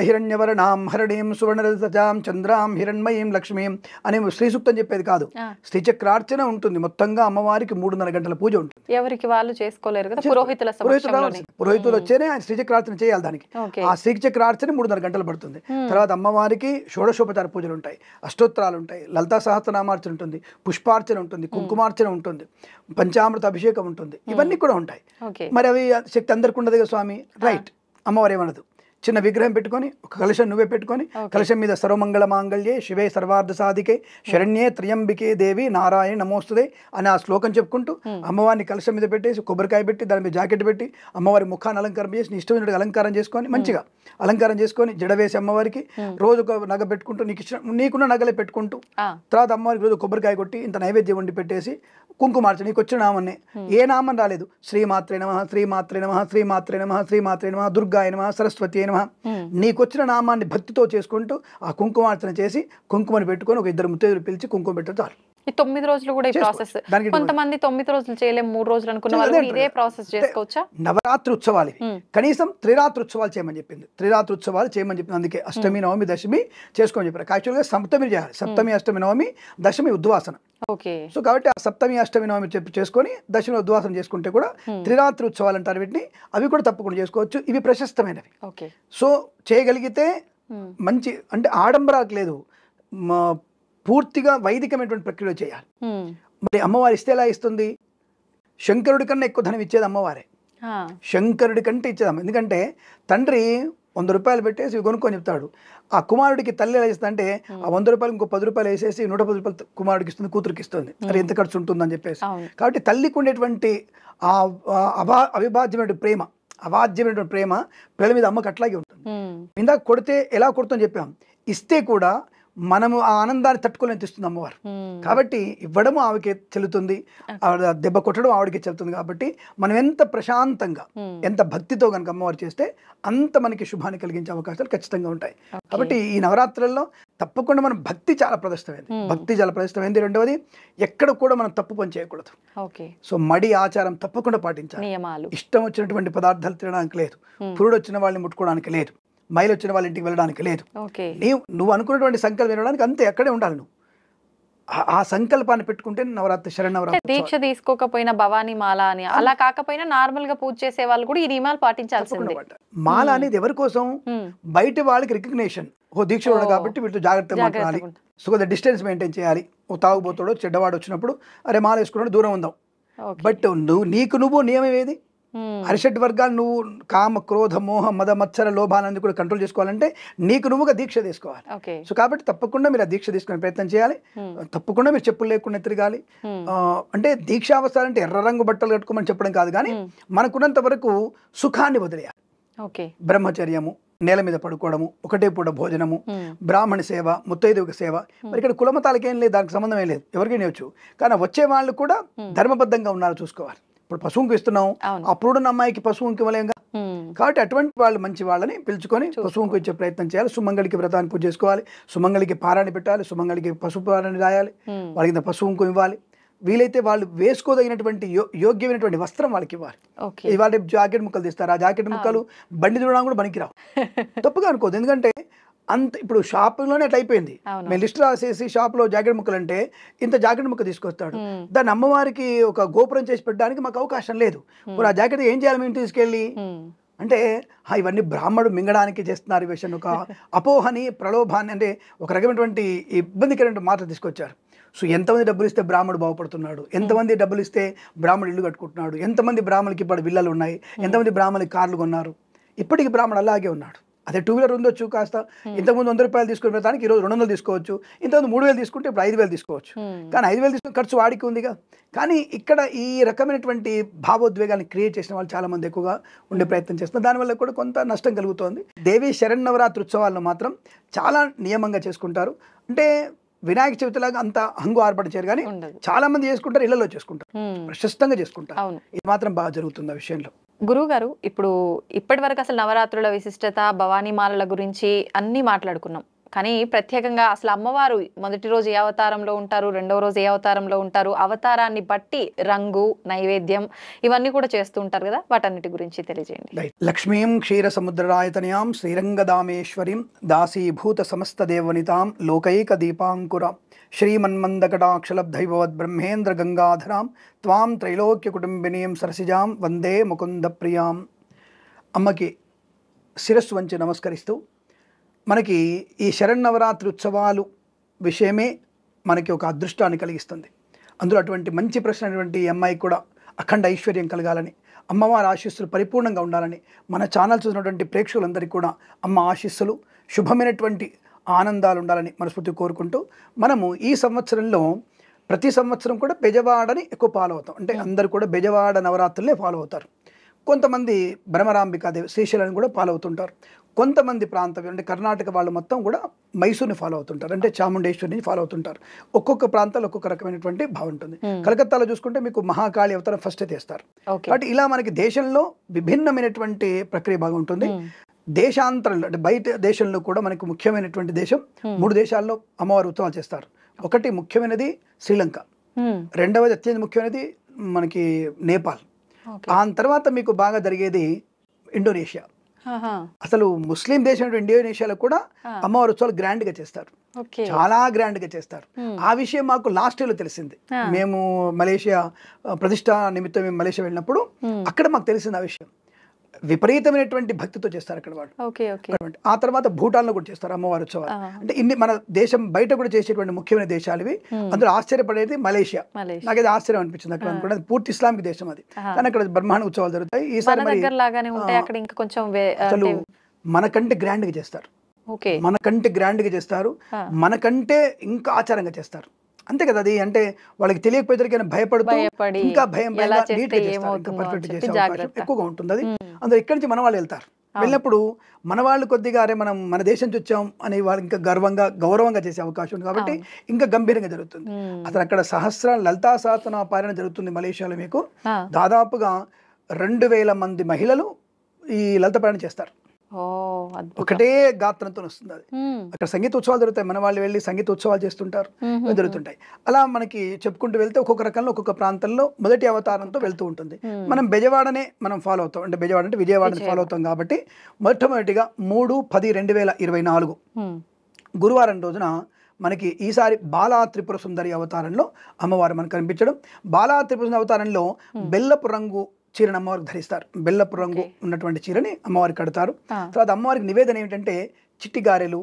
హిరణ్యవర్ణాం హరణీం సువర్ణరజతాం చంద్రాం హిరణ్మయీం లక్ష్మీం అనే శ్రీ సూక్తం చెప్పేది కాదు. శ్రీచక్రార్చన ఉంటుంది. మొత్తంగా అమ్మవారికి 3.5 గంటల పూజ ఉంటుంది. ఎవరికి వాళ్ళు చేసుకోలేరు కదా, పురోహితులు వచ్చేనే ఆయన శ్రీచక్రార్చన చేయాలి. దానికి ఆ శ్రీచక్రార్చన 3.5 గంటలు పడుతుంది. తర్వాత అమ్మవారికి షోడశోపచార పూజలు ఉంటాయి, అష్టోత్తరాలు ఉంటాయి, లలితా సహస్రనామార్చన ఉంటుంది, పుష్పార్చన ఉంటుంది, కుంకుమార్చన ఉంటుంది, పంచామృత అభిషేకం ఉంటుంది. ఇవన్నీ కూడా ఉంటాయి. మరి అవి శక్తి అందరికి ఉండదు కదా స్వామి. రైట్. అమ్మవారు ఏమనదు. చిన్న విగ్రహం పెట్టుకొని ఒక కలశం నువ్వే పెట్టుకొని కలశం మీద సర్వమంగళ మాంగళ్యే శివే సర్వార్థ సాధికే శరణ్యే త్రయంబికే దేవి నారాయణ నమోస్తుదే అని ఆ శ్లోకం చెప్పుకుంటూ అమ్మవారిని కలశం మీద పెట్టేసి కొబ్బరికాయ పెట్టి దాని మీద జాకెట్ పెట్టి అమ్మవారి ముఖాన్ని అలంకారం చేసి నీ ఇష్టమైనట్టుగా అలంకారం చేసుకొని మంచిగా అలంకారం చేసుకొని జడ వేసి అమ్మవారికి రోజు ఒక నగ పెట్టుకుంటూ నీకున్న నగలే పెట్టుకుంటూ తర్వాత అమ్మవారికి రోజు కొబ్బరికాయ కొట్టి ఇంత నైవేద్యం వండి పెట్టేసి కుంకుమార్చన నీకు వచ్చిన నామన్నే ఏ నామం రాలేదు. శ్రీమాత్రే నమః శ్రీమాత్రే నమః శ్రీమాత్రే నమః శ్రీమాత్రే నమః దుర్గాయ నమః సరస్వతి నమః నీకొచ్చిన నామాన్ని భక్తితో చేసుకుంటూ ఆ కుంకుమార్చన చేసి కుంకుమని పెట్టుకొని ఒక 2 ముత్తైదులు పిలిచి కుంకుమ పెట్టడం చాలు. ఈ 9 రోజులు కూడా ఈ ప్రాసెస్. కొంతమంది 9 రోజులు చేయలేము, 3 రోజులు అనుకున్న వాళ్ళు ఇదే ప్రాసెస్ చేసుకోవచ్చా? నవరాత్రి ఉత్సవాలు కనీసం త్రిరాత్రి ఉత్సవాలు చేయమని చెప్పింది. త్రిరాత్రి ఉత్సవాలు చేయమని చెప్పింది. అందుకే అష్టమి నవమి దశమి చేసుకోమని చెప్పారు. యాక్చువల్గా సప్తమి చేయాలి. సప్తమి అష్టమి నవమి దశమి ఉద్వాసన. సో కాబట్టి ఆ సప్తమి అష్టమి నవమి చేసుకొని దశమి ఉద్వాసన చేసుకుంటే కూడా త్రిరాత్రి ఉత్సవాలు అంటారు వీటిని. అవి కూడా తప్పకుండా చేసుకోవచ్చు. ఇవి ప్రశస్తమైనవి. సో చేయగలిగితే మంచి, అంటే ఆడంబరాలకు లేదు, పూర్తిగా వైదికమైనటువంటి ప్రక్రియ చేయాలి. మరి అమ్మవారి ఇస్తే ఎలా ఇస్తుంది? శంకరుడి కన్నా ఎక్కువ ధనం ఇచ్చేది అమ్మవారే. శంకరుడి కంటే ఇచ్చేదమ్మ. ఎందుకంటే తండ్రి 100 రూపాయలు పెట్టేసి కొనుక్కొని చెప్తాడు. ఆ కుమారుడికి తల్లి ఎలా ఇస్తుంది అంటే ఆ 100 రూపాయలు ఇంకో 10 రూపాయలు వేసేసి 110 రూపాయలు కుమారుడికి ఇస్తుంది, కూతురికి ఇస్తుంది. అది ఎంత ఖర్చు ఉంటుందని చెప్పేసి. కాబట్టి తల్లికి ఉండేటువంటి ఆ అవిభాజ్యమైన ప్రేమ, అవాజ్యమైనటువంటి ప్రేమ పిల్లల మీద అమ్మకి అట్లాగే ఉంటుంది. ఇందాక కొడితే ఎలా కొడుతుందని చెప్పాం. ఇస్తే కూడా మనము ఆ ఆనందాన్ని తట్టుకోలేని తెస్తుంది అమ్మవారు. కాబట్టి ఇవ్వడము ఆవిడకి చెల్లుతుంది, దెబ్బ కొట్టడం ఆవిడకి చెల్లుతుంది. కాబట్టి మనం ఎంత ప్రశాంతంగా ఎంత భక్తితో కనుక అమ్మవారు చేస్తే అంత మనకి శుభాన్ని కలిగించే అవకాశాలు ఖచ్చితంగా ఉంటాయి. కాబట్టి ఈ నవరాత్రుల్లో తప్పకుండా మనం భక్తి చాలా ప్రదర్శితమైంది. రెండవది ఎక్కడ కూడా మనం తప్పు పని చేయకూడదు. సో మడి ఆచారం తప్పకుండా పాటించాలి. ఇష్టం వచ్చినటువంటి పదార్థాలు తినడానికి లేదు, పురుడు వచ్చిన వాళ్ళని ముట్టుకోవడానికి లేదు, మైలు వచ్చిన వాళ్ళ ఇంటికి వెళ్ళడానికి లేదు. నువ్వు అనుకున్నటువంటి సంకల్పం వినడానికి అంతే అక్కడే ఉండాలి. నువ్వు ఆ సంకల్పాన్ని పెట్టుకుంటే నవరాత్రి శరణవరాత్రి. దీక్ష తీసుకోకపోయినా భవానీ మాల అని అలా కాకపోయినా నార్మల్ గా పూజ చేసే వాళ్ళు కూడా ఈ నియమాలు పాటించాల్సిందే. మాల అనేది ఎవరి కోసం? బయట వాళ్ళకి రికగ్నేషన్. దీక్ష ఉండదు కాబట్టి వీటితో జాగ్రత్తగా మాట్లాడాలి, సో డిస్టెన్స్ మెయింటైన్ చేయాలి. ఓ తాగుబోతాడో చెడ్డవాడు వచ్చినప్పుడు అరే మాల వేసుకున్నాడు దూరం ఉందాం. బట్ నువ్వు నియమం ఏది? అరిషడ్ వర్గాలు నువ్వు కామ క్రోధ మోహ మద మత్సర లోభాలని కూడా కంట్రోల్ చేసుకోవాలంటే నీకు నువ్వుగా దీక్ష తీసుకోవాలి. సో కాబట్టి తప్పకుండా మీరు ఆ దీక్ష తీసుకునే ప్రయత్నం చేయాలి. తప్పకుండా మీరు చెప్పులు లేకుండా తిరగాలి. అంటే దీక్ష అవసరాలంటే ఎర్ర రంగు బట్టలు కట్టుకోమని చెప్పడం కాదు, కానీ మనకున్నంత వరకు సుఖాన్ని వదిలేయాలి. బ్రహ్మచర్యము, నేల మీద పడుకోవడము, ఒకటే పూట భోజనము, బ్రాహ్మణ సేవ, ముత్తైదువుక సేవ. మరి ఇక్కడ కులమతాలకేం లేదు, దానికి సంబంధం ఏం లేదు, ఎవరికి నేర్చు. కానీ వచ్చే వాళ్ళు కూడా ధర్మబద్ధంగా ఉన్నారో చూసుకోవాలి. ఇప్పుడు పశువుకి ఇస్తున్నాం, అప్పుడున్న అమ్మాయికి పశువుకి ఇవ్వలేంగా. కాబట్టి అటువంటి వాళ్ళు మంచి వాళ్ళని పిలుచుకొని పశువుకి ఇచ్చే ప్రయత్నం చేయాలి. సుమంగళికి వ్రతాన్ని పూజ చేసుకోవాలి, సుమంగళికి పారాయణ పెట్టాలి, సుమంగళికి పశువు పారాయణ రాయాలి, వాళ్ళకి పశువుకు ఇవ్వాలి. వీలైతే వాళ్ళు వేసుకోదగినటువంటి యోగ్యమైనటువంటి వస్త్రం వాళ్ళకి ఇవ్వాలి. ఇవాళ జాకెట్ ముక్కలు తీస్తారు, ఆ జాకెట్ ముక్కలు బండి చూడడానికి కూడా పనికిరావు. తప్పుగా అనుకోదు. ఎందుకంటే అంత ఇప్పుడు షాపులోనే ఎట్లా అయిపోయింది. మేము లిస్ట్ రాసేసి షాప్లో జాకెట్ ముక్కలు అంటే ఇంత జాకెట్ ముక్క తీసుకొస్తాడు, దాన్ని అమ్మవారికి ఒక గోపురం చేసి పెట్టడానికి మాకు అవకాశం లేదు. ఇప్పుడు ఆ జాకెట్ ఏం చేయాలి మేము తీసుకెళ్ళి అంటే ఇవన్నీ బ్రాహ్మడు మింగడానికి చేస్తున్నారు ఈ విషయం. ఒక అపోహని, ప్రలోభాన్ని, అంటే ఒక రకమైనటువంటి ఇబ్బందికరమైన మాటలు తీసుకొచ్చారు. సో ఎంతమంది డబ్బులు ఇస్తే బ్రాహ్మడు బాగుపడుతున్నాడు, ఎంతమంది డబ్బులు ఇస్తే బ్రాహ్మడు ఇల్లు కట్టుకుంటున్నాడు, ఎంతమంది బ్రాహ్మణులకి ఇప్పుడు విల్లలు ఉన్నాయి, ఎంతమంది బ్రాహ్మణులకి కార్లు కొన్నారు. ఇప్పటికీ బ్రాహ్మణుడు అలాగే ఉన్నాడు. అదే 2 వీలర్ ఉండొచ్చు కాస్త, ఇంతకుముందు 100 రూపాయలు తీసుకునే దానికి ఈరోజు 200 తీసుకోవచ్చు, ఇంతకుముందు 3000 తీసుకుంటే ఇప్పుడు 5000 తీసుకోవచ్చు. కానీ 5000 తీసుకునే ఖర్చు వాడికి ఉందిగా. కానీ ఇక్కడ ఈ రకమైనటువంటి భావోద్వేగాన్ని క్రియేట్ చేసిన వాళ్ళు చాలా మంది ఎక్కువగా ఉండే ప్రయత్నం చేస్తున్నారు. దానివల్ల కూడా కొంత నష్టం కలుగుతోంది. దేవి శరన్నవరాత్రి ఉత్సవాలను మాత్రం చాలా నియమంగా చేసుకుంటారు. అంటే వినాయక చవితిలాగా అంత హంగు ఆర్భట చేయరు, కానీ చాలా మంది చేసుకుంటారు, ఇళ్లలో చేసుకుంటారు, ప్రశస్తంగా చేసుకుంటారు. ఇది మాత్రం బాగా జరుగుతుంది ఆ విషయంలో. గురువుగారు, ఇప్పుడు ఇప్పటి వరకు అసలు నవరాత్రుల విశిష్టత, భవానీమాలల గురించి అన్నీ మాట్లాడుకున్నాం. కానీ ప్రత్యేకంగా అసలు అమ్మవారు మొదటి రోజు ఏ అవతారంలో ఉంటారు, రెండవ రోజు ఏ అవతారంలో ఉంటారు, అవతారాన్ని బట్టి రంగు, నైవేద్యం ఇవన్నీ కూడా చేస్తూ ఉంటారు కదా, వాటన్నిటి గురించి తెలియజేయండి. లక్ష్మీం క్షీర సముద్రరాయతనయాం శ్రీరంగదామేశ్వరీం దాసీభూత సమస్త దేవనితాం లోకైక దీపాంకురాం శ్రీమన్మందకటాక్షలబ్ధైవవద్ బ్రహ్మేంద్ర గంగాధరాం త్వాం త్రైలోక్య కుటుంబినీం సరసిజాం వందే ముకుంద ప్రియాం. అమ్మకి శిరస్సు వంచి నమస్కరిస్తూ, మనకి ఈ శరన్నవరాత్రి ఉత్సవాలు విషయమే మనకి ఒక అదృష్టాన్ని కలిగిస్తుంది. అందులో అటువంటి మంచి ప్రశ్న అనేటువంటి అమ్మాయికి కూడా అఖండ ఐశ్వర్యం కలగాలని, అమ్మవారి ఆశీస్సులు పరిపూర్ణంగా ఉండాలని, మన ఛానల్ చూసినటువంటి ప్రేక్షకులందరికీ కూడా అమ్మ ఆశీస్సులు, శుభమైనటువంటి ఆనందాలు ఉండాలని మనస్ఫూర్తి కోరుకుంటూ, మనము ఈ సంవత్సరంలో ప్రతి సంవత్సరం కూడా బెజవాడని ఎక్కువ ఫాలో అవుతాం. అంటే అందరు కూడా బెజవాడ నవరాత్రులే ఫాలో అవుతారు. కొంతమంది భ్రమరాంబికాదేవి శ్రీశైలాన్ని కూడా ఫాలో అవుతుంటారు. కొంతమంది ప్రాంతం అంటే కర్ణాటక వాళ్ళు మొత్తం కూడా మైసూర్ని ఫాలో అవుతుంటారు, అంటే చాముండేశ్వరిని ఫాలో అవుతుంటారు. ఒక్కొక్క ప్రాంతాల్లో ఒక్కొక్క రకమైనటువంటి భావం ఉంటుంది. కలకత్తాలో చూసుకుంటే మీకు మహాకాళి అవతారం ఫస్ట్ తీస్తారు. కాబట్టి ఇలా మనకి దేశంలో విభిన్నమైనటువంటి ప్రక్రియ బాగా ఉంటుంది. దేశాంతరంలో అంటే బయట దేశంలో కూడా మనకు ముఖ్యమైనటువంటి దేశం 3 దేశాల్లో అమ్మవారి ఉత్సవాలు చేస్తారు. ఒకటి ముఖ్యమైనది శ్రీలంక, రెండవది అత్యంత ముఖ్యమైనది మనకి నేపాల్, ఆ తర్వాత మీకు బాగా జరిగేది ఇండోనేషియా. అసలు ముస్లిం దేశం ఇండోనేషియాలో కూడా అమ్మవారి ఉత్సవాలు గ్రాండ్ గా చేస్తారు, చాలా గ్రాండ్ గా చేస్తారు. ఆ విషయం మాకు లాస్ట్ ఇయర్ లో తెలిసింది. మేము మలేషియా ప్రతిష్ట నిమిత్తం మేము మలేషియా వెళ్ళినప్పుడు అక్కడ మాకు తెలిసింది ఆ విషయం. విపరీతమైనటువంటి భక్తితో చేస్తారు అక్కడ వాళ్ళు. ఆ తర్వాత భూటాన్లో కూడా చేస్తారు అమ్మవారి ఉత్సవాలు. అంటే ఇన్ని మన దేశం బయట కూడా చేసేటువంటి ముఖ్యమైన దేశాలు ఇవి. అందులో ఆశ్చర్యపడేది మలేషియా. నాకైతే ఆశ్చర్యం అనిపించింది అక్కడ అనుకుంటే, పూర్తి ఇస్లామిక్ దేశం అది, కానీ అక్కడ బ్రహ్మాండ ఉత్సవాలు జరుగుతాయి. ఈసారి అసలు మనకంటే గ్రాండ్ గా చేస్తారు, మనకంటే గ్రాండ్ గా చేస్తారు, మనకంటే ఇంకా ఆచారంగా చేస్తారు. అంతే కదా, అది అంటే వాళ్ళకి తెలియకపోయేసరికి భయపడుతూ ఇంకా భయం పర్ఫెక్ట్ చేసే అవకాశం ఎక్కువగా ఉంటుంది. అది అందులో ఇక్కడి నుంచి మన వాళ్ళు వెళ్తారు. వెళ్ళినప్పుడు మన వాళ్ళు కొద్దిగా అరే మనం మన దేశం నుంచి వచ్చాం అని వాళ్ళు ఇంకా గౌరవంగా చేసే అవకాశం ఉంది. కాబట్టి ఇంకా గంభీరంగా జరుగుతుంది. అసలు అక్కడ లలితా సహస్రనామ పారాయణ జరుగుతుంది మలేషియాలో. మీకు దాదాపుగా 2000 మంది మహిళలు ఈ లలిత పారాయణ చేస్తారు. ఒకటే గాత్రంతో వస్తుంది అది. అక్కడ సంగీత ఉత్సవాలు జరుగుతాయి, మన వాళ్ళు వెళ్ళి సంగీత ఉత్సవాలు చేస్తుంటారు, జరుగుతుంటాయి. అలా మనకి చెప్పుకుంటూ వెళ్తే ఒక్కొక్క రకంలో ఒక్కొక్క ప్రాంతంలో మొదటి అవతారంతో వెళ్తూ ఉంటుంది. మనం బెజవాడనే మనం ఫాలో అవుతాం, అంటే బెజవాడ అంటే విజయవాడని ఫాలో అవుతాం. కాబట్టి మొట్టమొదటిగా 3/10/2024 గురువారం రోజున మనకి ఈసారి బాలా త్రిపుర సుందరి అవతారంలో అమ్మవారు మనకు కనిపించడం. బాలా త్రిపుర సుందరి అవతారంలో బెల్లపు రంగు చీరని అమ్మవారికి ధరిస్తారు. బెల్లపు రంగు ఉన్నటువంటి చీరని అమ్మవారికి కడతారు. తర్వాత అమ్మవారికి నివేదన ఏమిటంటే చిట్టి గారెలు,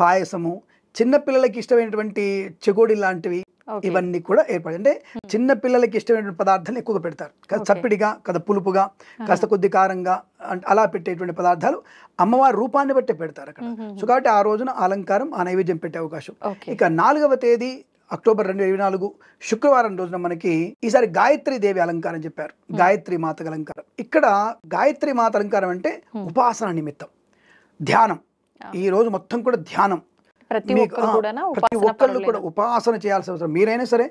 పాయసము, చిన్నపిల్లలకి ఇష్టమైనటువంటి చెగోడి లాంటివి ఇవన్నీ కూడా ఏర్పడి, అంటే చిన్న పిల్లలకి ఇష్టమైనటువంటి పదార్థాలు ఎక్కువగా పెడతారు. కాస్త చప్పిడిగా, కాస్త పులుపుగా, కాస్త కొద్ది కారంగా అలా పెట్టేటువంటి పదార్థాలు అమ్మవారి రూపాన్ని బట్టే పెడతారు అక్కడ. సో కాబట్టి ఆ రోజున అలంకారం, ఆ నైవేద్యం పెట్టే అవకాశం. ఇక 4వ తేదీ అక్టోబర్ 2024 శుక్రవారం రోజున మనకి ఈసారి గాయత్రి దేవి అలంకారం చెప్పారు. గాయత్రి మాత అలంకారం. ఇక్కడ గాయత్రి మాత అలంకారం అంటే ఉపాసన నిమిత్తం ధ్యానం. ఈ రోజు మొత్తం కూడా ధ్యానం. ప్రతి ఒక్కళ్ళు కూడా ఉపాసన చేయాల్సిన అవసరం. మీరైనా సరే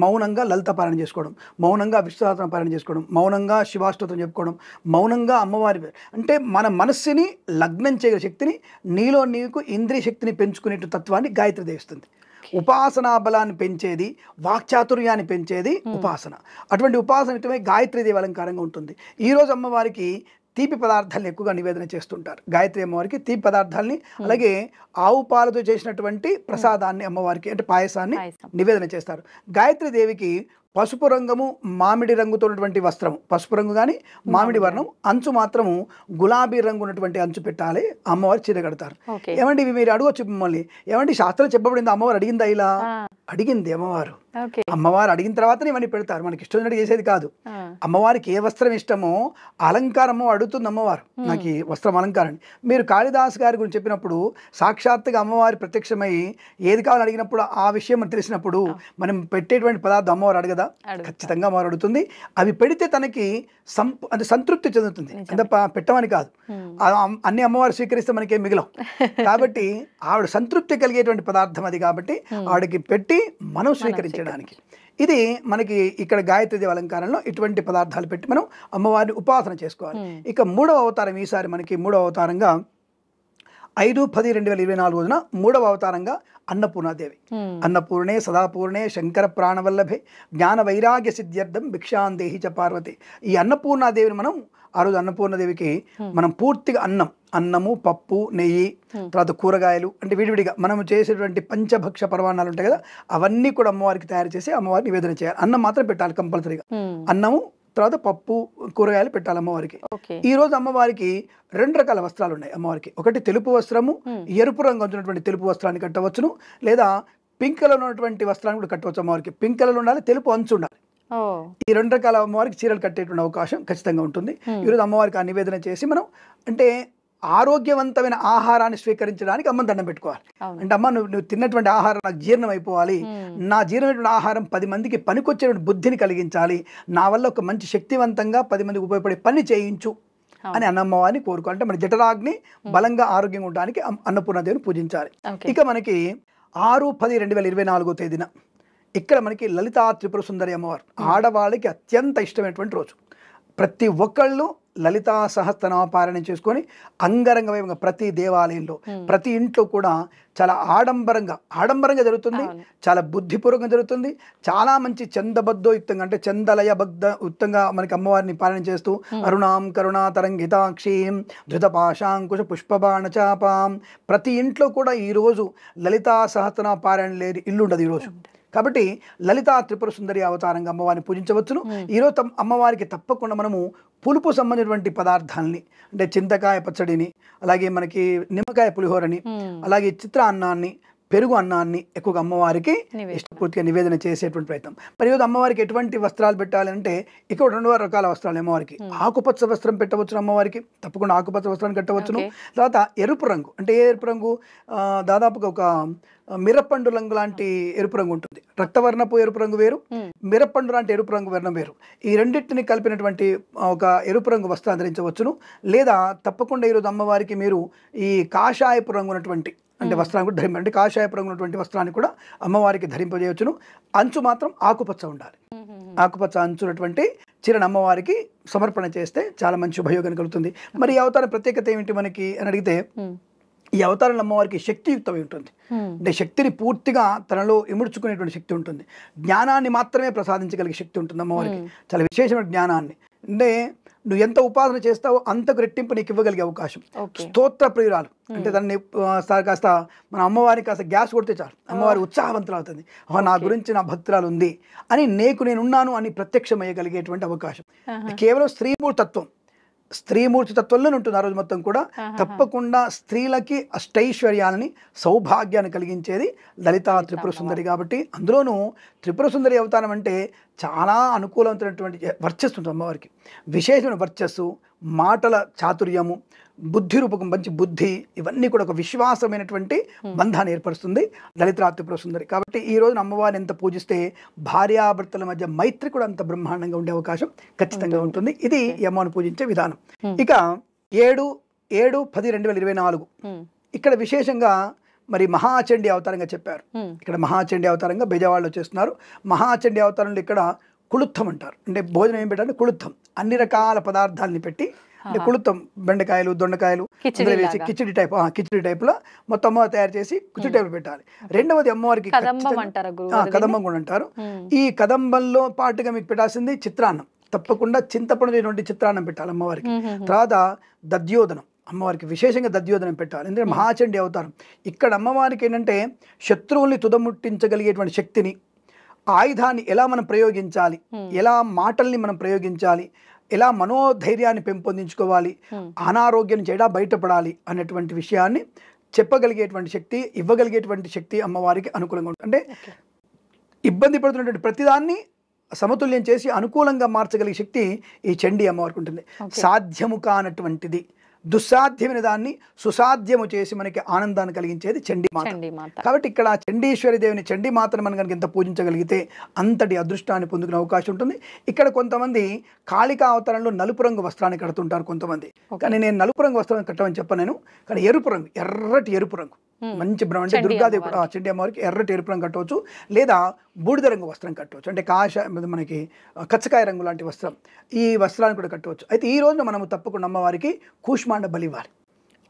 మౌనంగా లలిత పారాయణ చేసుకోవడం, మౌనంగా విశ్వసహస్ర పారాయణ చేసుకోవడం, మౌనంగా శివాష్టోత్రం చెప్పుకోవడం, మౌనంగా అమ్మవారి అంటే మన మనస్సుని లగ్నం చేయగల శక్తిని, నీలో నీకు ఇంద్రియ శక్తిని పెంచుకునే తత్వాన్ని గాయత్రి దేవిస్తుంది. ఉపాసనా బలాన్ని పెంచేది, వాక్చాతుర్యాన్ని పెంచేది ఉపాసన. అటువంటి ఉపాసన గాయత్రి దేవి అలంకారంగా ఉంటుంది. ఈరోజు అమ్మవారికి తీపి పదార్థాలను ఎక్కువగా నివేదన చేస్తుంటారు. గాయత్రి అమ్మవారికి తీపి పదార్థాలని, అలాగే ఆవు పాలతో చేసినటువంటి ప్రసాదాన్ని అమ్మవారికి అంటే పాయసాన్ని నివేదన చేస్తారు. గాయత్రి దేవికి పసుపు రంగము మామిడి రంగుతో ఉన్నటువంటి వస్త్రము, పసుపు రంగు కానీ మామిడి వర్ణం, అంచు మాత్రము గులాబీ రంగు ఉన్నటువంటి అంచు పెట్టాలి. అమ్మవారు చీర కడతారు. ఏమండి ఇవి మీరు అడగొచ్చు మిమ్మల్ని, ఏమండి శాస్త్రం చెప్పబడింది, అమ్మవారు అడిగిందా ఇలా? అడిగింది అమ్మవారు. అమ్మవారు అడిగిన తర్వాతనే ఇవన్నీ పెడతారు, మనకి ఇష్టం ఉన్నట్టు చేసేది కాదు. అమ్మవారికి ఏ వస్త్రం ఇష్టమో అలంకారమో అడుగుతుంది అమ్మవారు, నాకు ఈ వస్త్రం అలంకారం. మీరు కాళిదాస్ గారి గురించి చెప్పినప్పుడు సాక్షాత్తుగా అమ్మవారి ప్రత్యక్షమై ఏది కావాలని అడిగినప్పుడు ఆ విషయం మనకు తెలిసినప్పుడు మనం పెట్టేటువంటి పదార్థం అమ్మవారు అడగదా? ఖచ్చితంగా అమ్మవారు అడుగుతుంది. అవి పెడితే తనకి అంటే సంతృప్తి చెందుతుంది, అంటే పెట్టమని కాదు. అన్ని అమ్మవారు స్వీకరిస్తే మనకేం మిగిలవు. కాబట్టి ఆవిడ సంతృప్తి కలిగేటువంటి పదార్థం అది, కాబట్టి ఆవిడకి పెట్టి మనం స్వీకరించడానికి. ఇది మనకి ఇక్కడ గాయత్రీదేవి అలంకారంలో ఇటువంటి పదార్థాలు పెట్టి మనం అమ్మవారిని ఉపాసన చేసుకోవాలి. ఇక మూడవ అవతారం, ఈసారి మనకి మూడవ అవతారంగా 5/10/2024 మూడవ అవతారంగా అన్నపూర్ణాదేవి. అన్నపూర్ణే సదాపూర్ణే శంకర ప్రాణవల్లభే జ్ఞాన వైరాగ్య సిద్ధ్యర్థం భిక్షాందేహి చ పార్వతి. ఈ అన్నపూర్ణాదేవిని మనం ఆ రోజు అన్నపూర్ణదేవికి మనం పూర్తిగా అన్నము, పప్పు, నెయ్యి, తర్వాత కూరగాయలు, అంటే విడివిడిగా మనం చేసేటువంటి పంచభక్ష పరమాణాలు ఉంటాయి కదా, అవన్నీ కూడా అమ్మవారికి తయారు చేసి అమ్మవారికి నివేదన చేయాలి. అన్నం మాత్రం పెట్టాలి కంపల్సరీగా. అన్నము, తర్వాత పప్పు, కూరగాయలు పెట్టాలి అమ్మవారికి. ఈ రోజు అమ్మవారికి 2 రకాల వస్త్రాలు ఉన్నాయి అమ్మవారికి. ఒకటి తెలుపు వస్త్రము, ఎరుపు రంగు ఉన్నటువంటి తెలుపు వస్త్రాన్ని కట్టవచ్చును, లేదా పింక్ కలర్ ఉన్నటువంటి వస్త్రాన్ని కూడా కట్టవచ్చు అమ్మవారికి. పింక్ కలర్ ఉండాలి, తెలుపు అంచు ఉండాలి. ఈ 2 రకాల అమ్మవారికి చీరలు కట్టేటువంటి అవకాశం ఖచ్చితంగా ఉంటుంది. ఈరోజు అమ్మవారికి ఆ నివేదన చేసి మనం అంటే ఆరోగ్యవంతమైన ఆహారాన్ని స్వీకరించడానికి అమ్మని దండం పెట్టుకోవాలి. అంటే అమ్మ నువ్వు తిన్నటువంటి ఆహారం నాకు జీర్ణం అయిపోవాలి, నా జీర్ణమైనటువంటి ఆహారం 10 మందికి పనికొచ్చేటువంటి బుద్ధిని కలిగించాలి, నా వల్ల ఒక మంచి శక్తివంతంగా 10 మందికి ఉపయోగపడే పని చేయించు అని అన్నమ్మవారిని కోరుకోవాలి. అంటే మన జఠరాగ్ని బలంగా ఆరోగ్యంగా ఉండడానికి అన్నపూర్ణదేవిని పూజించాలి. ఇక మనకి 6/10/2024 ఇక్కడ మనకి లలితా త్రిపుర సుందరి అమ్మవారు ఆడవాళ్ళకి అత్యంత ఇష్టమైనటువంటి రోజు. ప్రతి ఒక్కళ్ళు లలితా సహస్రనామ పారాయణం చేసుకొని అంగరంగ వైభవంగా ప్రతి దేవాలయంలో, ప్రతి ఇంట్లో కూడా చాలా ఆడంబరంగా జరుగుతుంది, చాలా బుద్ధిపూర్వకంగా జరుగుతుంది. చాలా మంచి చందబద్ధోయుక్తంగా, అంటే చందలయ బద్ధయుక్తంగా మనకి అమ్మవారిని పారాయణ చేస్తూ అరుణాం కరుణా తరంగితాక్షీం ధృతపాశాంకుశ పుష్పబాణ చాపాం. ప్రతి ఇంట్లో కూడా ఈరోజు లలితా సహస్రనామ పారాయణ లేని ఇల్లు ఉండదు ఈరోజు. కాబట్టి లలితా త్రిపుర సుందరి అవతారంగా అమ్మవారిని పూజించవచ్చును. ఈరోజు అమ్మవారికి తప్పకుండా మనము పులుపు సంబంధించినటువంటి పదార్థాలని, అంటే చింతకాయ పచ్చడిని, అలాగే మనకి నిమ్మకాయ పులిహోరని, అలాగే చిత్రాన్నాన్ని, పెరుగు అన్నాన్ని ఎక్కువగా అమ్మవారికి ఇష్టపూర్తిగా నివేదన చేసేటువంటి ప్రయత్నం. మరి ఈరోజు అమ్మవారికి ఎటువంటి వస్త్రాలు పెట్టాలి అంటే ఇక్కడ 2 రకాల వస్త్రాలు అమ్మవారికి. ఆకుపచ్చ వస్త్రం పెట్టవచ్చును అమ్మవారికి, తప్పకుండా ఆకుపచ్చ వస్త్రాన్ని కట్టవచ్చును. తర్వాత ఎరుపు రంగు, అంటే ఏ ఎరుపు రంగు, దాదాపుగా ఒక మిరపండు రంగు లాంటి ఎరుపు రంగు ఉంటుంది. రక్తవర్ణపు ఎరుపు రంగు వేరు, మిరపండు లాంటి ఎరుపు రంగు వర్ణం వేరు. ఈ రెండింటిని కలిపినటువంటి ఒక ఎరుపు రంగు వస్త్రాన్ని ధరించవచ్చును. లేదా తప్పకుండా ఈరోజు అమ్మవారికి మీరు ఈ కాషాయపు రంగు ఉన్నటువంటి అంటే వస్త్రాన్ని కూడా అంటే కాషాయపు రంగు ఉన్నటువంటి వస్త్రాన్ని కూడా అమ్మవారికి ధరింపజేయవచ్చును. అంచు మాత్రం ఆకుపచ్చ ఉండాలి. ఆకుపచ్చ అంచున్నటువంటి చీరను అమ్మవారికి సమర్పణ చేస్తే చాలా మంచి ఉపయోగం కలుగుతుంది. మరి ఈ అవతారం ప్రత్యేకత ఏమిటి మనకి అని అడిగితే, ఈ అవతారంలో అమ్మవారికి శక్తియుక్తమై ఉంటుంది. అంటే శక్తిని పూర్తిగా తనలో ఇముడ్చుకునేటువంటి శక్తి ఉంటుంది. జ్ఞానాన్ని మాత్రమే ప్రసాదించగలిగే శక్తి ఉంటుంది అమ్మవారికి, చాలా విశేషమైన జ్ఞానాన్ని. అంటే నువ్వు ఎంత ఉపాసన చేస్తావో అంతకు రెట్టింపు నీకు ఇవ్వగలిగే అవకాశం. స్తోత్ర ప్రియురాలు, అంటే దాన్ని కాస్త మన అమ్మవారికి కాస్త గ్యాస్ కొడితే చాలు అమ్మవారి ఉత్సాహవంతులు అవుతుంది. నా గురించి నా భక్తురాలు ఉంది అని నేనున్నాను అని ప్రత్యక్షమయ్యగలిగేటువంటి అవకాశం. కేవలం స్త్రీమూర్తి తత్వంలో ఉంటుంది ఆ రోజు మొత్తం కూడా. తప్పకుండా స్త్రీలకి అష్టైశ్వర్యాలని, సౌభాగ్యాన్ని కలిగించేది లలితా త్రిపుర సుందరి. కాబట్టి అందులోనూ త్రిపుర సుందరి అవతారం అంటే చాలా అనుకూలమైనటువంటి వర్చస్సు ఉంటుంది అమ్మవారికి. విశేషమైన వర్చస్సు, మాటల చాతుర్యము, బుద్ధి రూపకం, మంచి బుద్ధి, ఇవన్నీ కూడా ఒక విశ్వాసమైనటువంటి బంధాన్ని ఏర్పరుస్తుంది లలితా త్రిపుర సుందరి. కాబట్టి ఈ రోజున అమ్మవారిని ఎంత పూజిస్తే భార్యాభర్తల మధ్య మైత్రి కూడా అంత బ్రహ్మాండంగా ఉండే అవకాశం ఖచ్చితంగా ఉంటుంది. ఇది ఈ అమ్మవారిని పూజించే విధానం. ఇక 7/10/2024 ఇక్కడ విశేషంగా మరి మహాచండీ అవతారంగా చెప్పారు. ఇక్కడ మహాచండీ అవతారంగా బెజవాడలో చేస్తున్నారు. మహాచండీ అవతారంలో ఇక్కడ కుళుత్తం అంటారు. అంటే భోజనం ఏం పెట్టాలంటే కుళుత్తం, అన్ని రకాల పదార్థాలని పెట్టి, అంటే కుళుత్తం బెండకాయలు, దొండకాయలు వేసి కిచిడి టైప్లో మొత్తం తయారు చేసి కిచిడి టైప్ పెట్టాలి. రెండవది అమ్మవారికి కదంబం కూడా అంటారు. ఈ కదంబంలో పాటుగా మీకు పెట్టాల్సింది చిత్రాన్నం. తప్పకుండా చింతపండు చిత్రాన్నం పెట్టాలి అమ్మవారికి. తర్వాత దద్యోదనం, అమ్మవారికి విశేషంగా దద్యోదనం పెట్టాలి. ఎందుకంటే మహాచండీ అవతారం. ఇక్కడ అమ్మవారికి ఏంటంటే శత్రువుల్ని తుదముట్టించగలిగేటువంటి శక్తిని, ఆయుధాన్ని ఎలా మనం ప్రయోగించాలి, ఎలా మాటల్ని మనం ప్రయోగించాలి, ఎలా మనోధైర్యాన్ని పెంపొందించుకోవాలి, అనారోగ్యం నుంచి ఎలా బయటపడాలి అనేటువంటి విషయాన్ని చెప్పగలిగేటువంటి శక్తి, ఇవ్వగలిగేటువంటి శక్తి అమ్మవారికి అనుకూలంగా ఉంటుంది. అంటే ఇబ్బంది పడుతున్నటువంటి ప్రతిదాన్ని సమతుల్యం చేసి అనుకూలంగా మార్చగలిగే శక్తి ఈ చండీ అమ్మవారికి ఉంటుంది. సాధ్యము కానటువంటిది, దుస్సాధ్యమైన దాన్ని సుసాధ్యము చేసి మనకి ఆనందాన్ని కలిగించేది చండీ మాత. కాబట్టి ఇక్కడ చండీశ్వరి దేవిని, చండీ మాతను మనం కనుక ఎంత పూజించగలిగితే అంతటి అదృష్టాన్ని పొందుకునే అవకాశం ఉంటుంది. ఇక్కడ కొంతమంది కాళికా అవతారంలో నలుపు రంగు వస్త్రాన్ని కడుతుంటారు కొంతమంది. కానీ నేను నలుపు రంగు వస్త్రాన్ని కట్టమని చెప్పను నేను. కానీ ఎరుపు రంగు, ఎర్రటి ఎరుపు రంగు, మంచి అంటే దుర్గాదేవి చండీ అమ్మవారికి ఎర్రటి ఎరుపు రంగు కట్టవచ్చు, లేదా బూడిద రంగు వస్త్రం కట్టవచ్చు, అంటే మనకి కచ్చకాయ రంగు లాంటి వస్త్రం, ఈ వస్త్రాన్ని కూడా కట్టవచ్చు. అయితే ఈ రోజు మనము తప్పకుండా అమ్మవారికి కూష్మాండ బలి ఇవ్వాలి.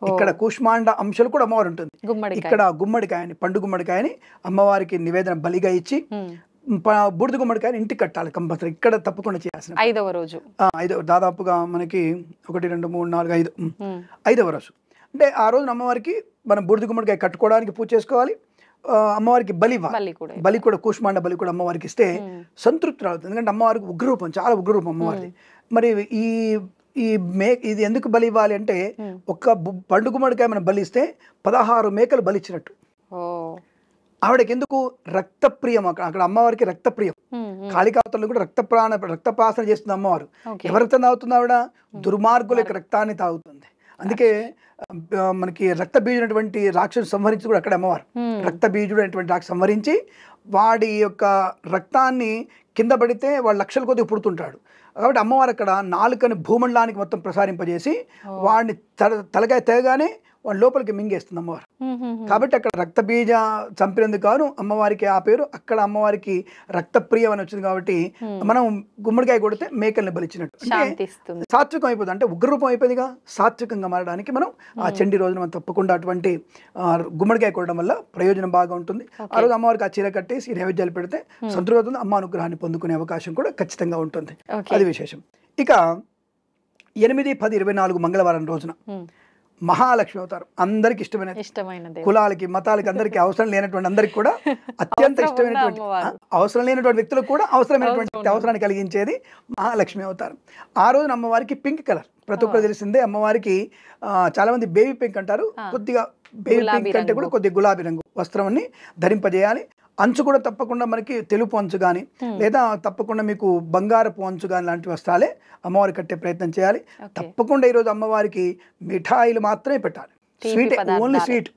ఇక్కడ కూష్మాండ అంశాలు కూడా అమ్మవారు ఉంటుంది. ఇక్కడ గుమ్మడికాయని, పండు గుమ్మడికాయని అమ్మవారికి నివేదన బలిగా ఇచ్చి బూడిద గుమ్మడికాయని ఇంటికి కట్టాలి కంపల్సరీ. ఇక్కడ తప్పకుండా చేయాల్సిన 5వ రోజు, దాదాపుగా మనకి 1 2 3 4 5 5వ రోజు. అంటే ఆ రోజు అమ్మవారికి మనం బూడిద గుమ్మడికాయ కట్టుకోవడానికి పూజ చేసుకోవాలి. అమ్మవారికి బలి కూడా కూష్మాండ బలి కూడా అమ్మవారికి ఇస్తే సంతృప్తి రావుతుంది. ఎందుకంటే అమ్మవారికి ఉగ్రరూపం, చాలా ఉగ్రరూపం అమ్మవారిది. మరి ఇది ఎందుకు బలి ఇవ్వాలి అంటే, ఒక్క పండు గుమ్మడికాయ మనం బలిస్తే 16 మేకలు బలిచ్చినట్టు. ఆవిడకి ఎందుకు రక్తప్రియం, అక్కడ అమ్మవారికి రక్తప్రియం. కాళికావతంలో కూడా రక్తప్రాసన చేస్తుంది అమ్మవారు. ఎవరి రక్తం తాగుతుంది ఆవిడ? దుర్మార్గుల యొక్క రక్తాన్ని తాగుతుంది. అందుకే మనకి రక్తబీజునటువంటి రాక్షసు సంహరించి కూడా అక్కడ అమ్మవారు రక్తబీజుడు అనేటువంటి రాక్షసు సంహరించి వాడి యొక్క రక్తాన్ని కింద పడితే వాడు లక్షల కొద్ది పుడుతుంటాడు. కాబట్టి అమ్మవారు అక్కడ నాలుకని భూమండలానికి మొత్తం ప్రసారింపజేసి వాడిని తలకాయ తెగగానే వాడి లోపలికి మింగేస్తుంది అమ్మవారు. కాబట్టి అక్కడ రక్తబీజ చంపినందుకు కాను అమ్మవారికి ఆ పేరు. అక్కడ అమ్మవారికి రక్తప్రియం అని వచ్చింది కాబట్టి మనం గుమ్మడికాయ కొడితే మేకల్ని బలిచ్చినట్టు, అంటే సాత్వికం అయిపోతుంది. అంటే ఉగ్రరూపం అయిపోయిందిగా, సాత్వికంగా మారడానికి మనం ఆ చండీ రోజున మనం తప్పకుండా అటువంటి గుమ్మడికాయ కొట్టడం వల్ల ప్రయోజనం బాగా ఉంటుంది. ఆ రోజు అమ్మవారికి ఆ చీర కట్టేసి నైవేద్యాలు పెడితే సంతృప్తి అవుతుంది. అమ్మ అనుగ్రహాన్ని పొందుకునే అవకాశం కూడా ఖచ్చితంగా ఉంటుంది. అది విశేషం. ఇక 8, 10, 24 మంగళవారం రోజున మహాలక్ష్మి అవతారం అందరికి ఇష్టమైనది, కులాలకి మతాలకి అందరికి అవసరం లేనటువంటి అందరికి కూడా అత్యంత ఇష్టమైనటువంటి, అవసరం లేనటువంటి వ్యక్తులకు కూడా అవసరమైనటువంటి అవసరాన్ని కలిగించేది మహాలక్ష్మి అవతారం. ఆ రోజున అమ్మవారికి పింక్ కలర్ ప్రతి ఒక్కరు తెలిసిందే. అమ్మవారికి చాలా మంది బేబీ పింక్ అంటారు, కొద్దిగా బేబీ పింక్ అంటే కూడా కొద్దిగా గులాబీ రంగు వస్త్రాన్ని ధరింపజేయాలి. అంచు కూడా తప్పకుండా మనకి తెలుపు అంచు కానీ లేదా తప్పకుండా మీకు బంగారపు అంచు కానీ లాంటి వస్త్రాలే అమ్మవారికి కట్టే ప్రయత్నం చేయాలి. తప్పకుండా ఈరోజు అమ్మవారికి మిఠాయిలు మాత్రమే పెట్టాలి, స్వీట్, ఓన్లీ స్వీట్.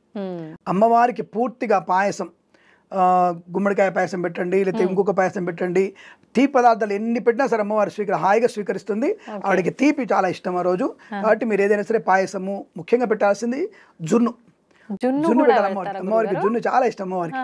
అమ్మవారికి పూర్తిగా పాయసం, గుమ్మడికాయ పాయసం పెట్టండి, లేకపోతే ఇంకొక పాయసం పెట్టండి. తీపి పదార్థాలు ఎన్ని పెట్టినా సరే అమ్మవారు హాయిగా స్వీకరిస్తుంది. ఆవిడకి తీపి చాలా ఇష్టం ఆ రోజు. కాబట్టి మీరు ఏదైనా సరే పాయసము, ముఖ్యంగా పెట్టాల్సింది జున్ను పెట్టాలి. అమ్మవారికి జున్ను చాలా ఇష్టం. అమ్మవారికి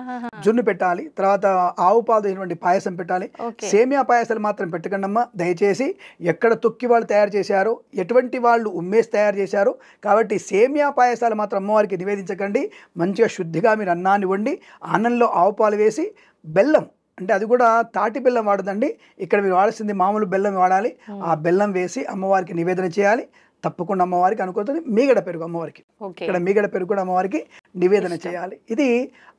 జున్ను పెట్టాలి. తర్వాత ఆవు పాలు అయినటువంటి పాయసం పెట్టాలి. సేమియా పాయసాలు మాత్రం పెట్టకండి అమ్మ దయచేసి. ఎక్కడ తొక్కి వాళ్ళు తయారు చేశారో, ఎటువంటి వాళ్ళు ఉమ్మేసి తయారు చేశారో, కాబట్టి సేమియా పాయసాలు మాత్రం అమ్మవారికి నివేదించకండి. మంచిగా శుద్ధిగా మీరు అన్నాన్ని వండి అన్నంలో ఆవు పాలు వేసి బెల్లం, అంటే అది కూడా తాటి బెల్లం వాడదండి, ఇక్కడ మీరు వాడాల్సింది మామూలు బెల్లం వాడాలి. ఆ బెల్లం వేసి అమ్మవారికి నివేదన చేయాలి. తప్పకుండా అమ్మవారికి అనుకుంటుంది. మీగడ పెరుగు అమ్మవారికి, ఇక్కడ మీగడ పెరుగు కూడా అమ్మవారికి నివేదన చేయాలి. ఇది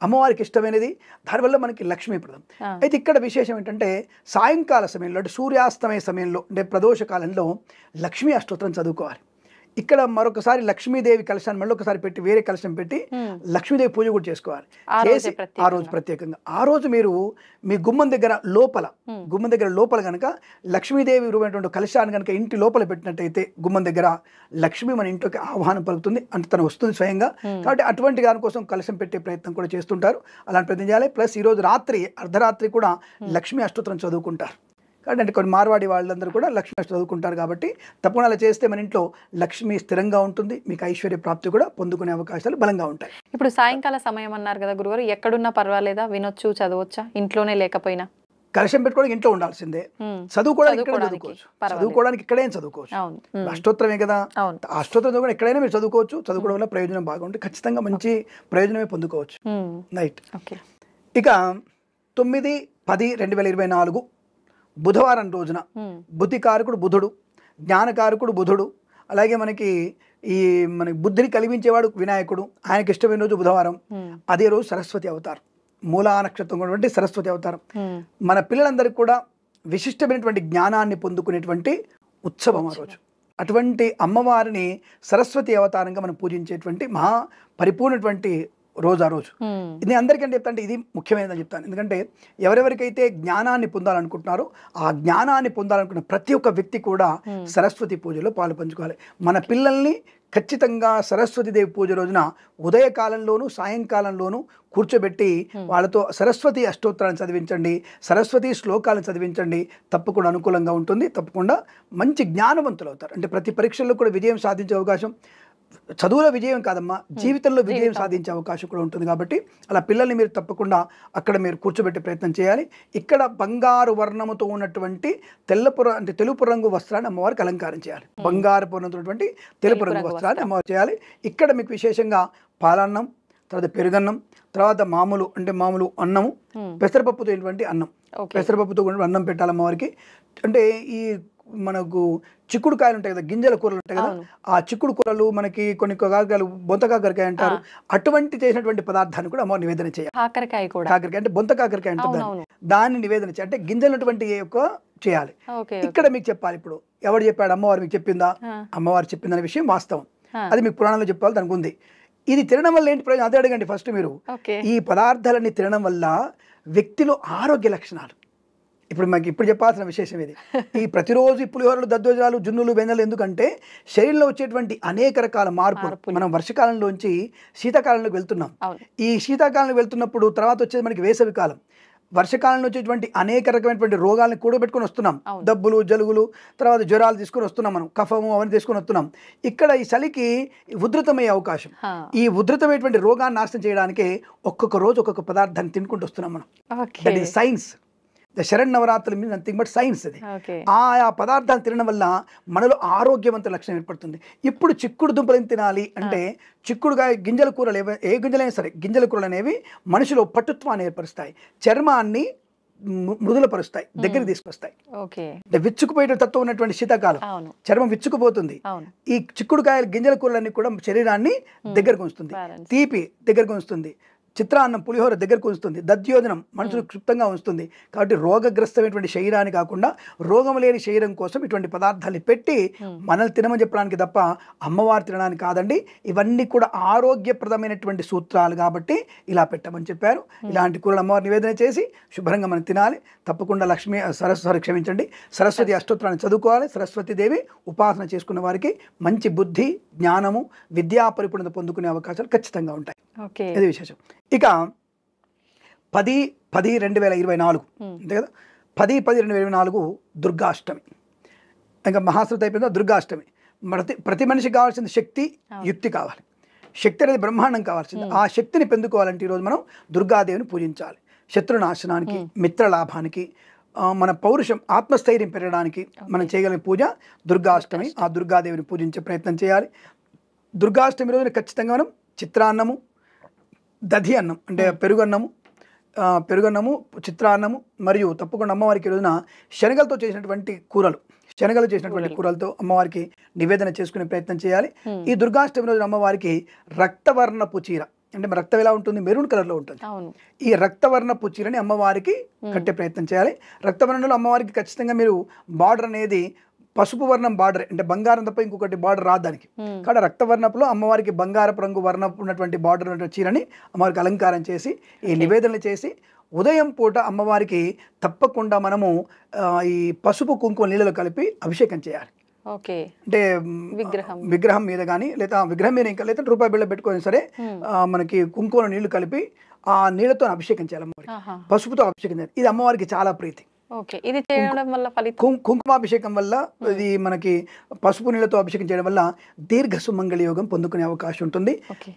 అమ్మవారికి ఇష్టమైనది, దానివల్ల మనకి లక్ష్మీప్రదం. అయితే ఇక్కడ విశేషం ఏంటంటే సాయంకాల సమయంలో, అంటే సూర్యాస్తమయ సమయంలో, అంటే ప్రదోష కాలంలో లక్ష్మీ అష్టోత్తరం చదువుకోవాలి. ఇక్కడ మరొకసారి లక్ష్మీదేవి కలశాన్ని మళ్ళీ ఒకసారి పెట్టి వేరే కలశం పెట్టి లక్ష్మీదేవి పూజ కూడా చేసుకోవాలి. చేసి ఆ రోజు ప్రత్యేకంగా ఆ రోజు మీరు మీ గుమ్మం దగ్గర లోపల కనుక లక్ష్మీదేవి రూపమైనటువంటి కలశాన్ని కనుక ఇంటి లోపల పెట్టినట్టయితే గుమ్మం దగ్గర లక్ష్మి మన ఇంట్లోకి ఆహ్వానం పలుకుతుంది, అంటే తను వస్తుంది స్వయంగా. కాబట్టి అటువంటి దానికోసం కలశం పెట్టే ప్రయత్నం కూడా చేస్తుంటారు. అలాంటి ప్రయత్నం చేయాలి. ప్లస్ ఈరోజు రాత్రి అర్ధరాత్రి కూడా లక్ష్మీ అష్టోత్తరం చదువుకుంటారు. కాబట్టి అంటే కొన్ని మార్వాడి వాళ్ళందరూ కూడా లక్ష్మీ చదువుకుంటారు. కాబట్టి తప్పకుండా అలా చేస్తే మన ఇంట్లో లక్ష్మి స్థిరంగా ఉంటుంది, మీకు ఐశ్వర్య ప్రాప్తి కూడా పొందుకునే అవకాశాలు బలంగా ఉంటాయి. ఇప్పుడు సాయంకాల సమయం అన్నారు కదా గురుగారు, ఎక్కడున్నా పర్వాలేదా, వినొచ్చు, చదవచ్చా, ఇంట్లోనే లేకపోయినా? కలశం పెట్టుకోవడానికి ఇంట్లో ఉండాల్సిందే, చదువుకోవడానికి ఇక్కడైనా చదువుకోవచ్చు. అష్టోత్తరమే కదా, అష్టోత్తరం కూడా ఎక్కడైనా మీరు చదువుకోవచ్చు. చదువుకోవడం వల్ల ప్రయోజనం బాగుంటుంది, ఖచ్చితంగా మంచి ప్రయోజనమే పొందుకోవచ్చు. రైట్. ఇక 9, 10, 2024 బుధవారం రోజున బుద్ధికారకుడు బుధుడు, జ్ఞానకారకుడు బుధుడు, అలాగే మనకి బుద్ధిని కలిగించేవాడు వినాయకుడు. ఆయనకి ఇష్టమైన రోజు బుధవారం. అదే రోజు సరస్వతి అవతారం. మూలా నక్షత్రం ఉన్నటువంటి సరస్వతి అవతారం. మన పిల్లలందరికీ కూడా విశిష్టమైనటువంటి జ్ఞానాన్ని పొందుకునేటువంటి ఉత్సవం ఆ రోజు. అటువంటి అమ్మవారిని సరస్వతి అవతారంగా మనం పూజించేటువంటి మహా పరిపూర్ణటువంటి రోజు ఆ రోజు. ఇది అందరికంటే చెప్తా అంటే ఇది ముఖ్యమైనదని చెప్తాను. ఎందుకంటే ఎవరెవరికైతే జ్ఞానాన్ని పొందాలనుకుంటున్నారో ఆ జ్ఞానాన్ని పొందాలనుకున్న ప్రతి ఒక్క వ్యక్తి కూడా సరస్వతి పూజలో పాలు పంచుకోవాలి. మన పిల్లల్ని ఖచ్చితంగా సరస్వతీదేవి పూజ రోజున ఉదయకాలంలోనూ సాయంకాలంలోనూ కూర్చోబెట్టి వాళ్ళతో సరస్వతి అష్టోత్తరాన్ని చదివించండి, సరస్వతి శ్లోకాలను చదివించండి. తప్పకుండా అనుకూలంగా ఉంటుంది. తప్పకుండా మంచి జ్ఞానవంతులు అవుతారు. అంటే ప్రతి పరీక్షల్లో కూడా విజయం సాధించే అవకాశం, చదువులో విజయం కాదమ్మా, జీవితంలో విజయం సాధించే అవకాశం కూడా ఉంటుంది. కాబట్టి అలా పిల్లల్ని మీరు తప్పకుండా అక్కడ మీరు కూర్చోబెట్టే ప్రయత్నం చేయాలి. ఇక్కడ బంగారు వర్ణముతో ఉన్నటువంటి తెలుపు రంగు వస్త్రాన్ని అమ్మవారికి అలంకారం చేయాలి. బంగారు ఉన్నటువంటి తెలుపు రంగు వస్త్రాన్ని అమ్మవారు చేయాలి. ఇక్కడ మీకు విశేషంగా పాలన్నం, తర్వాత పెరుగన్నం, తర్వాత మామూలు అన్నము, పెసరపప్పుతో అన్నం, పెసరపప్పుతో అన్నం పెట్టాలి అమ్మవారికి. అంటే ఈ మనకు చిక్కుడుకాయలు ఉంటాయి కదా, గింజల కూరలు ఉంటాయి కదా, ఆ చిక్కుడు కూరలు మనకి కొన్ని కాకరకాయలు బొంత కాకరకాయ అంటారు, అటువంటి చేసినటువంటి పదార్థాన్ని కూడా అమ్మవారు నివేదన చేయాలి. కాకరకాయ అంటే బొంత కాకరకాయ అంటారు, దాన్ని నివేదన చేయాలి. అంటే గింజలటువంటి చేయాలి. ఇక్కడ మీకు చెప్పాలి, ఇప్పుడు ఎవరు చెప్పాడు, అమ్మవారు మీకు చెప్పిందా? అమ్మవారు చెప్పిందనే విషయం వాస్తవం. అది మీకు పురాణంలో చెప్పాలి, దానికి ఉంది. ఇది తినడం వల్ల ఏంటి ప్రయోజనం అదే అడగండి ఫస్ట్ మీరు. ఈ పదార్థాలన్నీ తినడం వల్ల వ్యక్తిలో ఆరోగ్య లక్షణాలు, ఇప్పుడు చెప్పాల్సిన విశేషం ఇది. ఈ ప్రతిరోజు పులిహోరలు, దద్దోజనాలు, జున్నులు, వెన్నెలు ఎందుకంటే శరీరంలో వచ్చేటువంటి అనేక రకాల మార్పులు. మనం వర్షకాలంలోంచి శీతాకాలంలోకి వెళ్తున్నాం. ఈ శీతాకాలంలో వెళ్తున్నప్పుడు తర్వాత వచ్చేది మనకి వేసవి కాలం. వర్షకాలంలో వచ్చేటువంటి అనేక రకమైనటువంటి రోగాలను కూడబెట్టుకొని వస్తున్నాం. దబ్బులు, జలుగులు, తర్వాత జ్వరాలు తీసుకొని వస్తున్నాం, మనం కఫము అవన్నీ తీసుకొని వస్తున్నాం. ఇక్కడ ఈ చలికి ఉధృతమయ్యే అవకాశం. ఈ ఉధృతమైనటువంటి రోగాన్ని నాశనం చేయడానికి ఒక్కొక్క రోజు ఒక్కొక్క పదార్థాన్ని తినుకుంటూ వస్తున్నాం మనం. That is science. ద శరన్నవరాత్రులు మీన్స్ నథింగ్ బట్ సైన్స్. అది ఆ పదార్థాలు తినడం వల్ల మనలో ఆరోగ్యవంత లక్షణం ఏర్పడుతుంది. ఇప్పుడు చిక్కుడు దుంపలను తినాలి అంటే చిక్కుడుకాయ గింజల కూరలు ఏ గింజలైనా సరే, గింజల కూరలు అనేవి మనిషిలో పటుత్వాన్ని ఏర్పరుస్తాయి, చర్మాన్ని మృదులపరుస్తాయి, దగ్గర తీసుకొస్తాయి. విచ్చుకుపోయే తత్వం ఉన్నటువంటి శీతాకాలం చర్మం విచ్చుకుపోతుంది. ఈ చిక్కుడుకాయల గింజల కూరలన్నీ కూడా శరీరాన్ని దగ్గరకు ఉంచుతుంది, తీపి దగ్గరకు ఉంచుతుంది, చిత్రాన్నం పులిహోర దగ్గరకు ఉంచుతుంది, దధ్యోజనం మనసును క్షుప్తంగా ఉంచుతుంది. కాబట్టి రోగగ్రస్తమైనటువంటి శరీరాన్ని కాకుండా రోగం లేని శరీరం కోసం ఇటువంటి పదార్థాలు పెట్టి మనల్ని తినమని చెప్పడానికి తప్ప అమ్మవారు తినడానికి కాదండి. ఇవన్నీ కూడా ఆరోగ్యప్రదమైనటువంటి సూత్రాలు కాబట్టి ఇలా పెట్టమని చెప్పారు. ఇలాంటి కూరలు అమ్మవారు నివేదన చేసి శుభ్రంగా మనం తినాలి. తప్పకుండా సరస్వతి అష్టోత్తరాన్ని చదువుకోవాలి. సరస్వతీదేవి ఉపాసన చేసుకున్న వారికి మంచి బుద్ధి, జ్ఞానము, విద్యా పరిపూర్ణత పొందుకునే అవకాశాలు ఖచ్చితంగా ఉంటాయి. ఇది విశేషం. ఇక 10/10/2024 అంతే కదా, 10/10/2024 దుర్గాష్టమి. ఇంకా మహాశ్రత అయిపోయిందా, దుర్గాష్టమి. ప్రతి మనిషికి కావాల్సింది శక్తి, యుక్తి కావాలి. శక్తి అనేది బ్రహ్మాండం కావాల్సింది. ఆ శక్తిని పొందుకోవాలంటే ఈరోజు మనం దుర్గాదేవిని పూజించాలి. శత్రునాశనానికి, మిత్ర లాభానికి, మన పౌరుషం, ఆత్మస్థైర్యం పెరగడానికి మనం చేయగలిగిన పూజ దుర్గాష్టమి. ఆ దుర్గాదేవిని పూజించే ప్రయత్నం చేయాలి. దుర్గాష్టమి రోజున ఖచ్చితంగా మనం చిత్రాన్నము, దధి అన్నం అంటే పెరుగన్నము, చిత్రాన్నము, మరియు తప్పకుండా అమ్మవారికి రోజున శనగలతో చేసినటువంటి కూరలతో అమ్మవారికి నివేదన చేసుకునే ప్రయత్నం చేయాలి. ఈ దుర్గాష్టమి రోజున అమ్మవారికి రక్తవర్ణపు చీర, అంటే రక్తం ఎలా ఉంటుంది, మెరూన్ కలర్లో ఉంటుంది. ఈ రక్తవర్ణపు చీరని అమ్మవారికి కట్టే ప్రయత్నం చేయాలి. రక్తవర్ణంలో అమ్మవారికి ఖచ్చితంగా మీరు బార్డర్ అనేది పసుపు వర్ణం బార్డర్, అంటే బంగారం తప్ప ఇంకొకటి బార్డర్ రాదు దానికి. కాబట్టి రక్తవర్ణపులో అమ్మవారికి బంగారపు రంగు వర్ణపు ఉన్నటువంటి బార్డర్ ఉన్నటువంటి చీరని అమ్మవారికి అలంకారం చేసి ఈ నివేదనలు చేసి ఉదయం పూట అమ్మవారికి తప్పకుండా మనము ఈ పసుపు కుంకుమ నీళ్ళలో కలిపి అభిషేకం చేయాలి. అంటే విగ్రహం మీద కానీ లేదా విగ్రహం మీద ఇంకా లేదా రూపాయి బిళ్ళ పెట్టుకొని సరే మనకి కుంకుమ నీళ్లు కలిపి ఆ నీళ్ళతో అభిషేకం చేయాలి. అమ్మవారికి పసుపుతో అభిషేకం చేయాలి. ఇది అమ్మవారికి చాలా ప్రీతి. కుంకుమాభిషేకం వల్ల, ఇది మనకి పసుపు నీళ్ళతో అభిషేకం చేయడం వల్ల దీర్ఘ సుమంగళి యోగం పొందుకునే అవకాశం ఉంటుంది.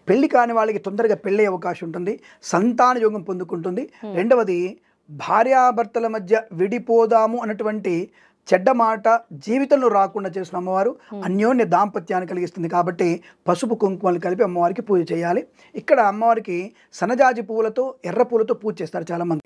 పెళ్లి కాని వాళ్ళకి తొందరగా పెళ్ళే అవకాశం ఉంటుంది. సంతాన యోగం పొందుకుంటుంది. రెండవది, భార్యాభర్తల మధ్య విడిపోదాము అన్నటువంటి చెడ్డ మాట జీవితంలో రాకుండా చేసిన అమ్మవారు అన్యోన్య దాంపత్యాన్ని కలిగిస్తుంది. కాబట్టి పసుపు కుంకుమలు కలిపి అమ్మవారికి పూజ చేయాలి. ఇక్కడ అమ్మవారికి సన్నజాజి పువ్వులతో, ఎర్ర పూలతో పూజ చేస్తారు చాలా మంది.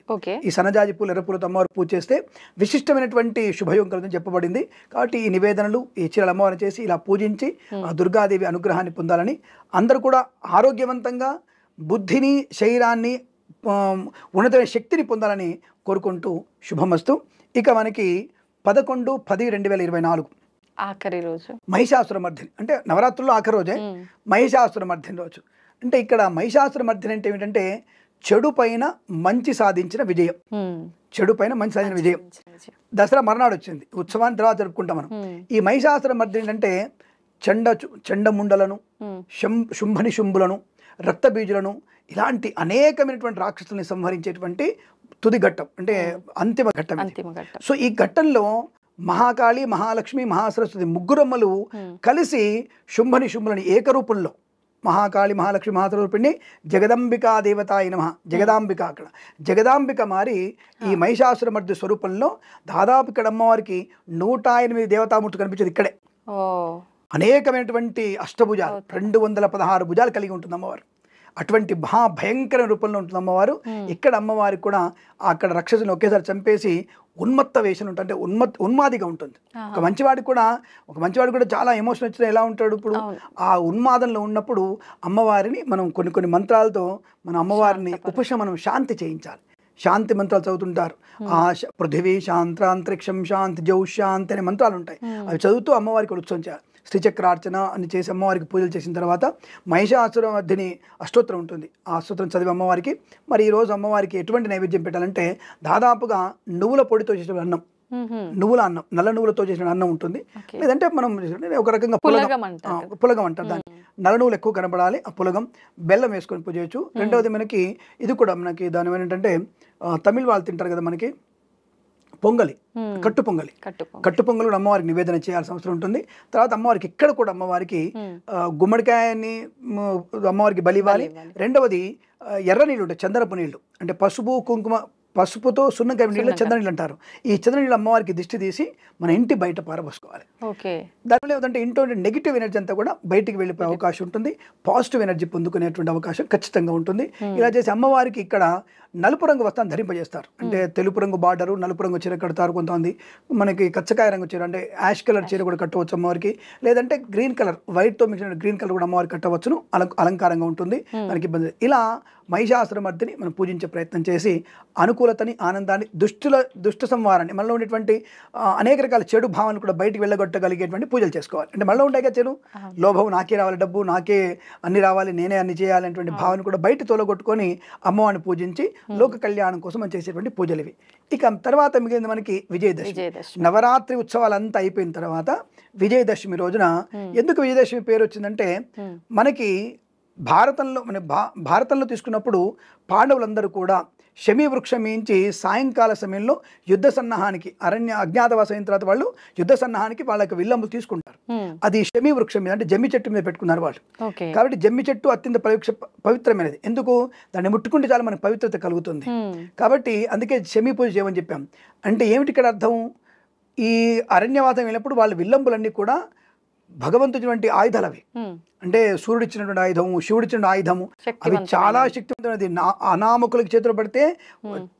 ఈ సన్నజాజి పూలు, ఎర్ర పూలతో అమ్మవారు పూజ చేస్తే విశిష్టమైనటువంటి శుభయోగం కలుగుతుందని చెప్పబడింది. కాబట్టి ఈ నివేదనలు, ఈ చీరలు అమ్మవారిని చేసి ఇలా పూజించి ఆ దుర్గాదేవి అనుగ్రహాన్ని పొందాలని, అందరూ కూడా ఆరోగ్యవంతంగా బుద్ధిని, శరీరాన్ని ఉన్నతమైన శక్తిని పొందాలని కోరుకుంటూ శుభమస్తు. ఇక మనకి 11/10/2024 ఆఖరి రోజు మహిషాసురమర్దిని, అంటే నవరాత్రుల్లో ఆఖరి రోజే మహిషాసురమర్దిని రోజు. అంటే ఇక్కడ మహిషాసురమర్దిని అంటే ఏమిటంటే చెడు పైన మంచి సాధించిన విజయం, చెడు పైన మంచి సాధించిన విజయం. దసరా మర్నాడు వచ్చింది, ఉత్సవాన్ని తర్వాత జరుపుకుంటాం మనం. ఈ మహిషాసురమర్దిని అంటే చండముండలను, శుంభని శుంభులను, రక్తబీజులను, ఇలాంటి అనేకమైనటువంటి రాక్షసుల్ని సంహరించేటువంటి తుది ఘట్టం, అంటే అంతిమ ఘట్టం. సో ఈ ఘట్టంలో మహాకాళి, మహాలక్ష్మి, మహాసరస్వతి ముగ్గురమ్మలు కలిసి శుంభని శుంభులని ఏకరూపంలో, మహాకాళి, మహాలక్ష్మి, మహాసరస్వతిని జగదంబికా దేవతాయ నమః, జగదాంబిక, అక్కడ జగదాంబిక మారి ఈ మహిషాసురమర్ది స్వరూపంలో దాదాపు ఇక్కడ అమ్మవారికి 108 దేవతామూర్తులు కనిపించేది ఇక్కడే. అనేకమైనటువంటి అష్టభుజాలు, 216 భుజాలు కలిగి ఉంటుంది అమ్మవారు. అటువంటి మహాభయంకర రూపంలో ఉంటుంది అమ్మవారు. ఇక్కడ అమ్మవారికి కూడా అక్కడ రాక్షసుని ఒకేసారి చంపేసి ఉన్మత్త వేషం ఉంటుంది, అంటే ఉన్మాదిగా ఉంటుంది. ఒక మంచివాడికి కూడా చాలా ఎమోషన్ వచ్చినా ఎలా ఉంటాడు ఇప్పుడు, ఆ ఉన్మాదంలో ఉన్నప్పుడు అమ్మవారిని మనం కొన్ని మంత్రాలతో మన అమ్మవారిని ఉపశమనం, శాంతి చేయించాలి. శాంతి మంత్రాలు చదువుతుంటారు. పృథివీ శాంత్రాంతరిక్షం శాంతి, జౌ శాంతి అనే మంత్రాలు ఉంటాయి. అవి చదువుతూ అమ్మవారికి ఉత్సవం చేయాలి. శ్రీచక్రార్చన అని చేసి అమ్మవారికి పూజలు చేసిన తర్వాత మహిషాసురమర్దిని అష్టోత్తరం ఉంటుంది. ఆ అష్టోత్తరం చదివి అమ్మవారికి, మరి ఈరోజు అమ్మవారికి ఎటువంటి నైవేద్యం పెట్టాలంటే దాదాపుగా నువ్వుల పొడితో చేసిన అన్నం, నువ్వుల అన్నం, నల్ల నువ్వులతో చేసిన అన్నం ఉంటుంది. లేదంటే మనం ఒక రకంగా పులగం అంటారు దాన్ని. నల్ల నువ్వులు ఎక్కువ కనపడాలి, ఆ పులగం, బెల్లం వేసుకొని పూజ చేయొచ్చు. రెండవది మనకి ఇది కూడా మనకి దాని ఏంటంటే తమిళ వాళ్ళు తింటారు కదా మనకి పొంగలి, కట్టు పొంగలి కూడా అమ్మవారికి నివేదన చేయాల్సిన అవసరం ఉంటుంది. తర్వాత అమ్మవారికి ఇక్కడ కూడా అమ్మవారికి గుమ్మడికాయని అమ్మవారికి బలి ఇవ్వాలి. రెండవది ఎర్ర నీళ్ళు ఉంటాయి, చందనపు నీళ్లు, అంటే పసుపుతో సున్నం కలిపిన నీళ్ళు చంద్రనీళ్ళు అంటారు. ఈ చంద్రనీళ్ళు అమ్మవారికి దిష్టి తీసి మన ఇంటి బయట పారబోసుకోవాలి. దానివల్ల ఏమిటంటే ఇంట్లో నెగిటివ్ ఎనర్జీ అంతా కూడా బయటికి వెళ్ళిపోయే అవకాశం ఉంటుంది, పాజిటివ్ ఎనర్జీ పొందుకునేటువంటి అవకాశం ఖచ్చితంగా ఉంటుంది. ఇలా చేసి అమ్మవారికి ఇక్కడ నలుపు రంగు వస్త్రాన్ని ధరింపజేస్తారు. అంటే తెలుపు రంగు బార్డరు, నలుపు రంగు చీర కడతారు. కొంతమంది మనకి కచ్చకాయ రంగు చీర, అంటే యాష్ కలర్ చీర కూడా కట్టవచ్చు అమ్మవారికి. లేదంటే గ్రీన్ కలర్, వైట్తో మిక్స్ గ్రీన్ కలర్ కూడా అమ్మవారికి కట్టవచ్చును, అలంకారంగా ఉంటుంది, మనకి ఇబ్బంది. ఇలా మహిషాసురమర్దిని మనం పూజించే ప్రయత్నం చేసి అనుకూలతని, ఆనందాన్ని, దుష్ట సంహారాన్ని, మనలో ఉండేటువంటి అనేక రకాల చెడు భావనలు కూడా బయటికి వెళ్ళగొట్టగలిగేటువంటి పూజలు చేసుకోవాలి. అంటే మనలో ఉంటాయి కదా చెడు, లోభం, నాకే రావాలి డబ్బు, నాకే అన్ని రావాలి, నేనే అన్ని చేయాలి అనేటువంటి భావన కూడా బయట తొలగొట్టుకొని అమ్మవారిని పూజించి లోక కళ్యాణం కోసం మనం చేసేటువంటి పూజలు ఇవి. ఇక తర్వాత మిగిలింది మనకి విజయదశమి. నవరాత్రి ఉత్సవాలంతా అయిపోయిన తర్వాత విజయదశమి రోజున, ఎందుకు విజయదశమి పేరు వచ్చిందంటే మనకి భారతంలో తీసుకున్నప్పుడు పాండవులందరూ కూడా శమీ వృక్షం మించి సాయంకాల సమయంలో యుద్ధ సన్నాహానికి, అజ్ఞాతవాసం అయిన తర్వాత వాళ్ళు యుద్ధ సన్నాహానికి వాళ్ళకి విల్లంబులు తీసుకుంటారు. అది శమీ వృక్షం మీద, అంటే జమ్మి చెట్టు మీద పెట్టుకున్నారు వాళ్ళు. కాబట్టి జమ్మి చెట్టు అత్యంత పవిత్రమైనది. ఎందుకు, దాన్ని ముట్టుకుంటే చాలా మనకు పవిత్రత కలుగుతుంది. కాబట్టి అందుకే శమీ పూజ చేయమని చెప్పాం. అంటే ఏమిటి ఇక్కడ అర్థం, ఈ అరణ్యవాసం వెళ్ళినప్పుడు వాళ్ళ విల్లంబులన్నీ కూడా భగవంతుడి ఆయుధాలు అవి. అంటే సూర్యుడు ఇచ్చినటువంటి ఆయుధము, శివుడు ఇచ్చిన ఆయుధము, అవి చాలా శక్తివంతమైనది. అనామకులకి చేతులు పడితే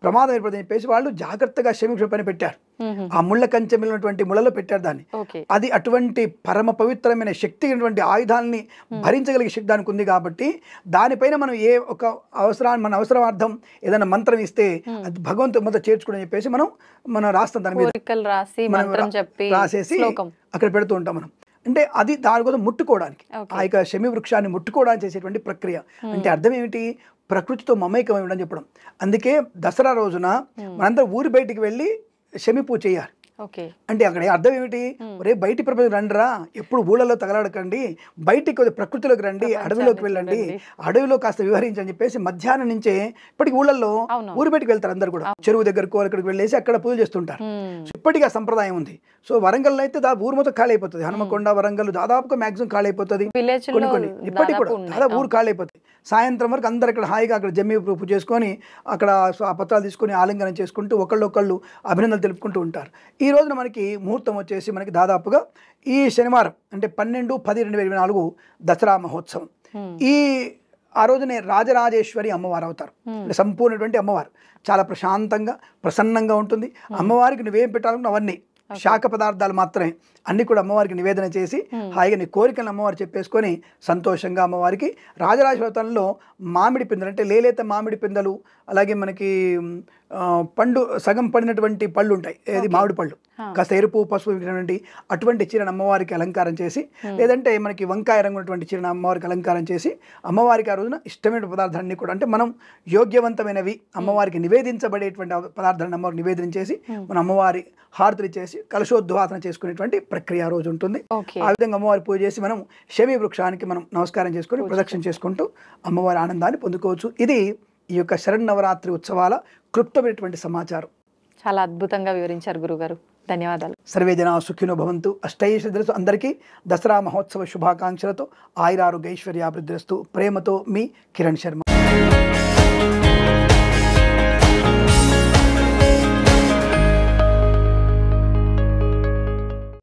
ప్రమాదం ఏర్పడుతుంది చెప్పేసి వాళ్ళు జాగ్రత్తగా శమీ పని పెట్టారు. ఆ ముళ్ళ కంచె ఉన్నటువంటి ముళ్ళలో పెట్టారు దాన్ని. అది అటువంటి పరమ పవిత్రమైన శక్తి అయినటువంటి ఆయుధాలని భరించగలిగే శక్తి దానికి ఉంది. కాబట్టి దానిపైన మనం ఏ ఒక మన అవసరార్థం ఏదైనా మంత్రం ఇస్తే అది భగవంతుడు మొదట చేర్చుకుని చెప్పేసి మనం రాస్తాం, దాని మీద రాసేసి అక్కడ పెడుతూ ఉంటాం మనం. అంటే అది దానికోసం ముట్టుకోవడానికి, ఆ యొక్క శమీ వృక్షాన్ని ముట్టుకోవడానికి చేసేటువంటి ప్రక్రియ. అంటే అర్థం ఏమిటి, ప్రకృతితో మమేకమై ఉండని చెప్పడం. అందుకే దసరా రోజున మనందరం ఊరి బయటికి వెళ్ళి శమీ పూజ చేయాలి. అంటే అక్కడ అర్థం ఏమిటి, ఒరే బయటి ప్రపంచం రండిరా, ఎప్పుడు ఊళ్ళలో తగలాడకండి, బయటికి ప్రకృతిలోకి రండి, అడవిలోకి వెళ్ళండి, అడవిలో కాస్త వివరించని చెప్పేసి మధ్యాహ్నం నుంచే ఇప్పటికి ఊళ్ళల్లో ఊరి బయటికి వెళ్తారు అందరు కూడా, చెరువు దగ్గరకు అక్కడికి వెళ్ళేసి అక్కడ పూజలు చేస్తుంటారు. ఇప్పటికీ ఆ సంప్రదాయం ఉంది. సో వరంగల్ అయితే ఊరు మొత్తం ఖాళీ అయిపోతుంది. హనుమకొండ, వరంగల్ దాదాపుగా మాక్సిమం ఖాళీ అయిపోతుంది. కొన్ని ఇప్పటికి కూడా దాదాపు ఊరు ఖాళీ అయిపోతుంది. సాయంత్రం వరకు అందరు అక్కడ హాయిగా అక్కడ జమ్మి పూజ చేసుకొని అక్కడ ఆ పత్రాలు తీసుకొని ఆలింగనం చేసుకుంటూ ఒకళ్ళు అభినందనలు తెలుపుకుంటూ ఉంటారు. ఈ రోజున మనకి ముహూర్తం వచ్చేసి మనకి దాదాపుగా ఈ శనివారం అంటే 12/10/2024 దసరా మహోత్సవం. ఆ రోజునే రాజరాజేశ్వరి అమ్మవారు అవుతారు. సంపూర్ణటువంటి అమ్మవారు చాలా ప్రశాంతంగా ప్రసన్నంగా ఉంటుంది. అమ్మవారికి నువ్వేం పెట్టాలనుకున్నా అవన్నీ శాఖ పదార్థాలు మాత్రమే అన్ని కూడా అమ్మవారికి నివేదన చేసి హాయిగా నీ కోరికలను అమ్మవారు చెప్పేసుకొని సంతోషంగా అమ్మవారికి రాజరాజ వ్రతంలో మామిడి పిందెలు అంటే లేలేత మామిడి పిందెలు, అలాగే మనకి పండు సగం పడినటువంటి పళ్ళు ఉంటాయి, ఏది మామిడి పళ్ళు కాస్త ఎరుపు పసుపు అటువంటి చీరను అమ్మవారికి అలంకారం చేసి, లేదంటే మనకి వంకాయ రంగు ఉన్నటువంటి చీరను అమ్మవారికి అలంకారం చేసి అమ్మవారికి ఆ రోజున ఇష్టమైన పదార్థాలన్నీ కూడా అంటే మనం యోగ్యవంతమైనవి అమ్మవారికి నివేదించబడేటువంటి పదార్థాలను అమ్మవారికి నివేదన చేసి మన అమ్మవారి హారతులు చేసి కలశోద్వాసన చేసుకునేటువంటి ప్రక్రియ ఆ రోజు ఉంటుంది. ఆ విధంగా అమ్మవారి పూజ చేసి మనం శమీ వృక్షానికి మనం నమస్కారం చేసుకొని ప్రదక్షిణ చేసుకుంటూ అమ్మవారి ఆనందాన్ని పొందుకోవచ్చు. ఇది ఈ యొక్క శరన్నవరాత్రి ఉత్సవాల క్లుప్తమైనటువంటి సమాచారం. చాలా అద్భుతంగా వివరించారు గురుగారు, ధన్యవాదాలు. సర్వే జనా సుఖినో భవంతు. అష్టైశ్వర్యాలతో అందరికీ దసరా మహోత్సవ శుభాకాంక్షలతో ఆయురారోగ్య ఐశ్వర్యాభివృద్ధిరస్తు. ప్రేమతో మీ కిరణ్ శర్మ.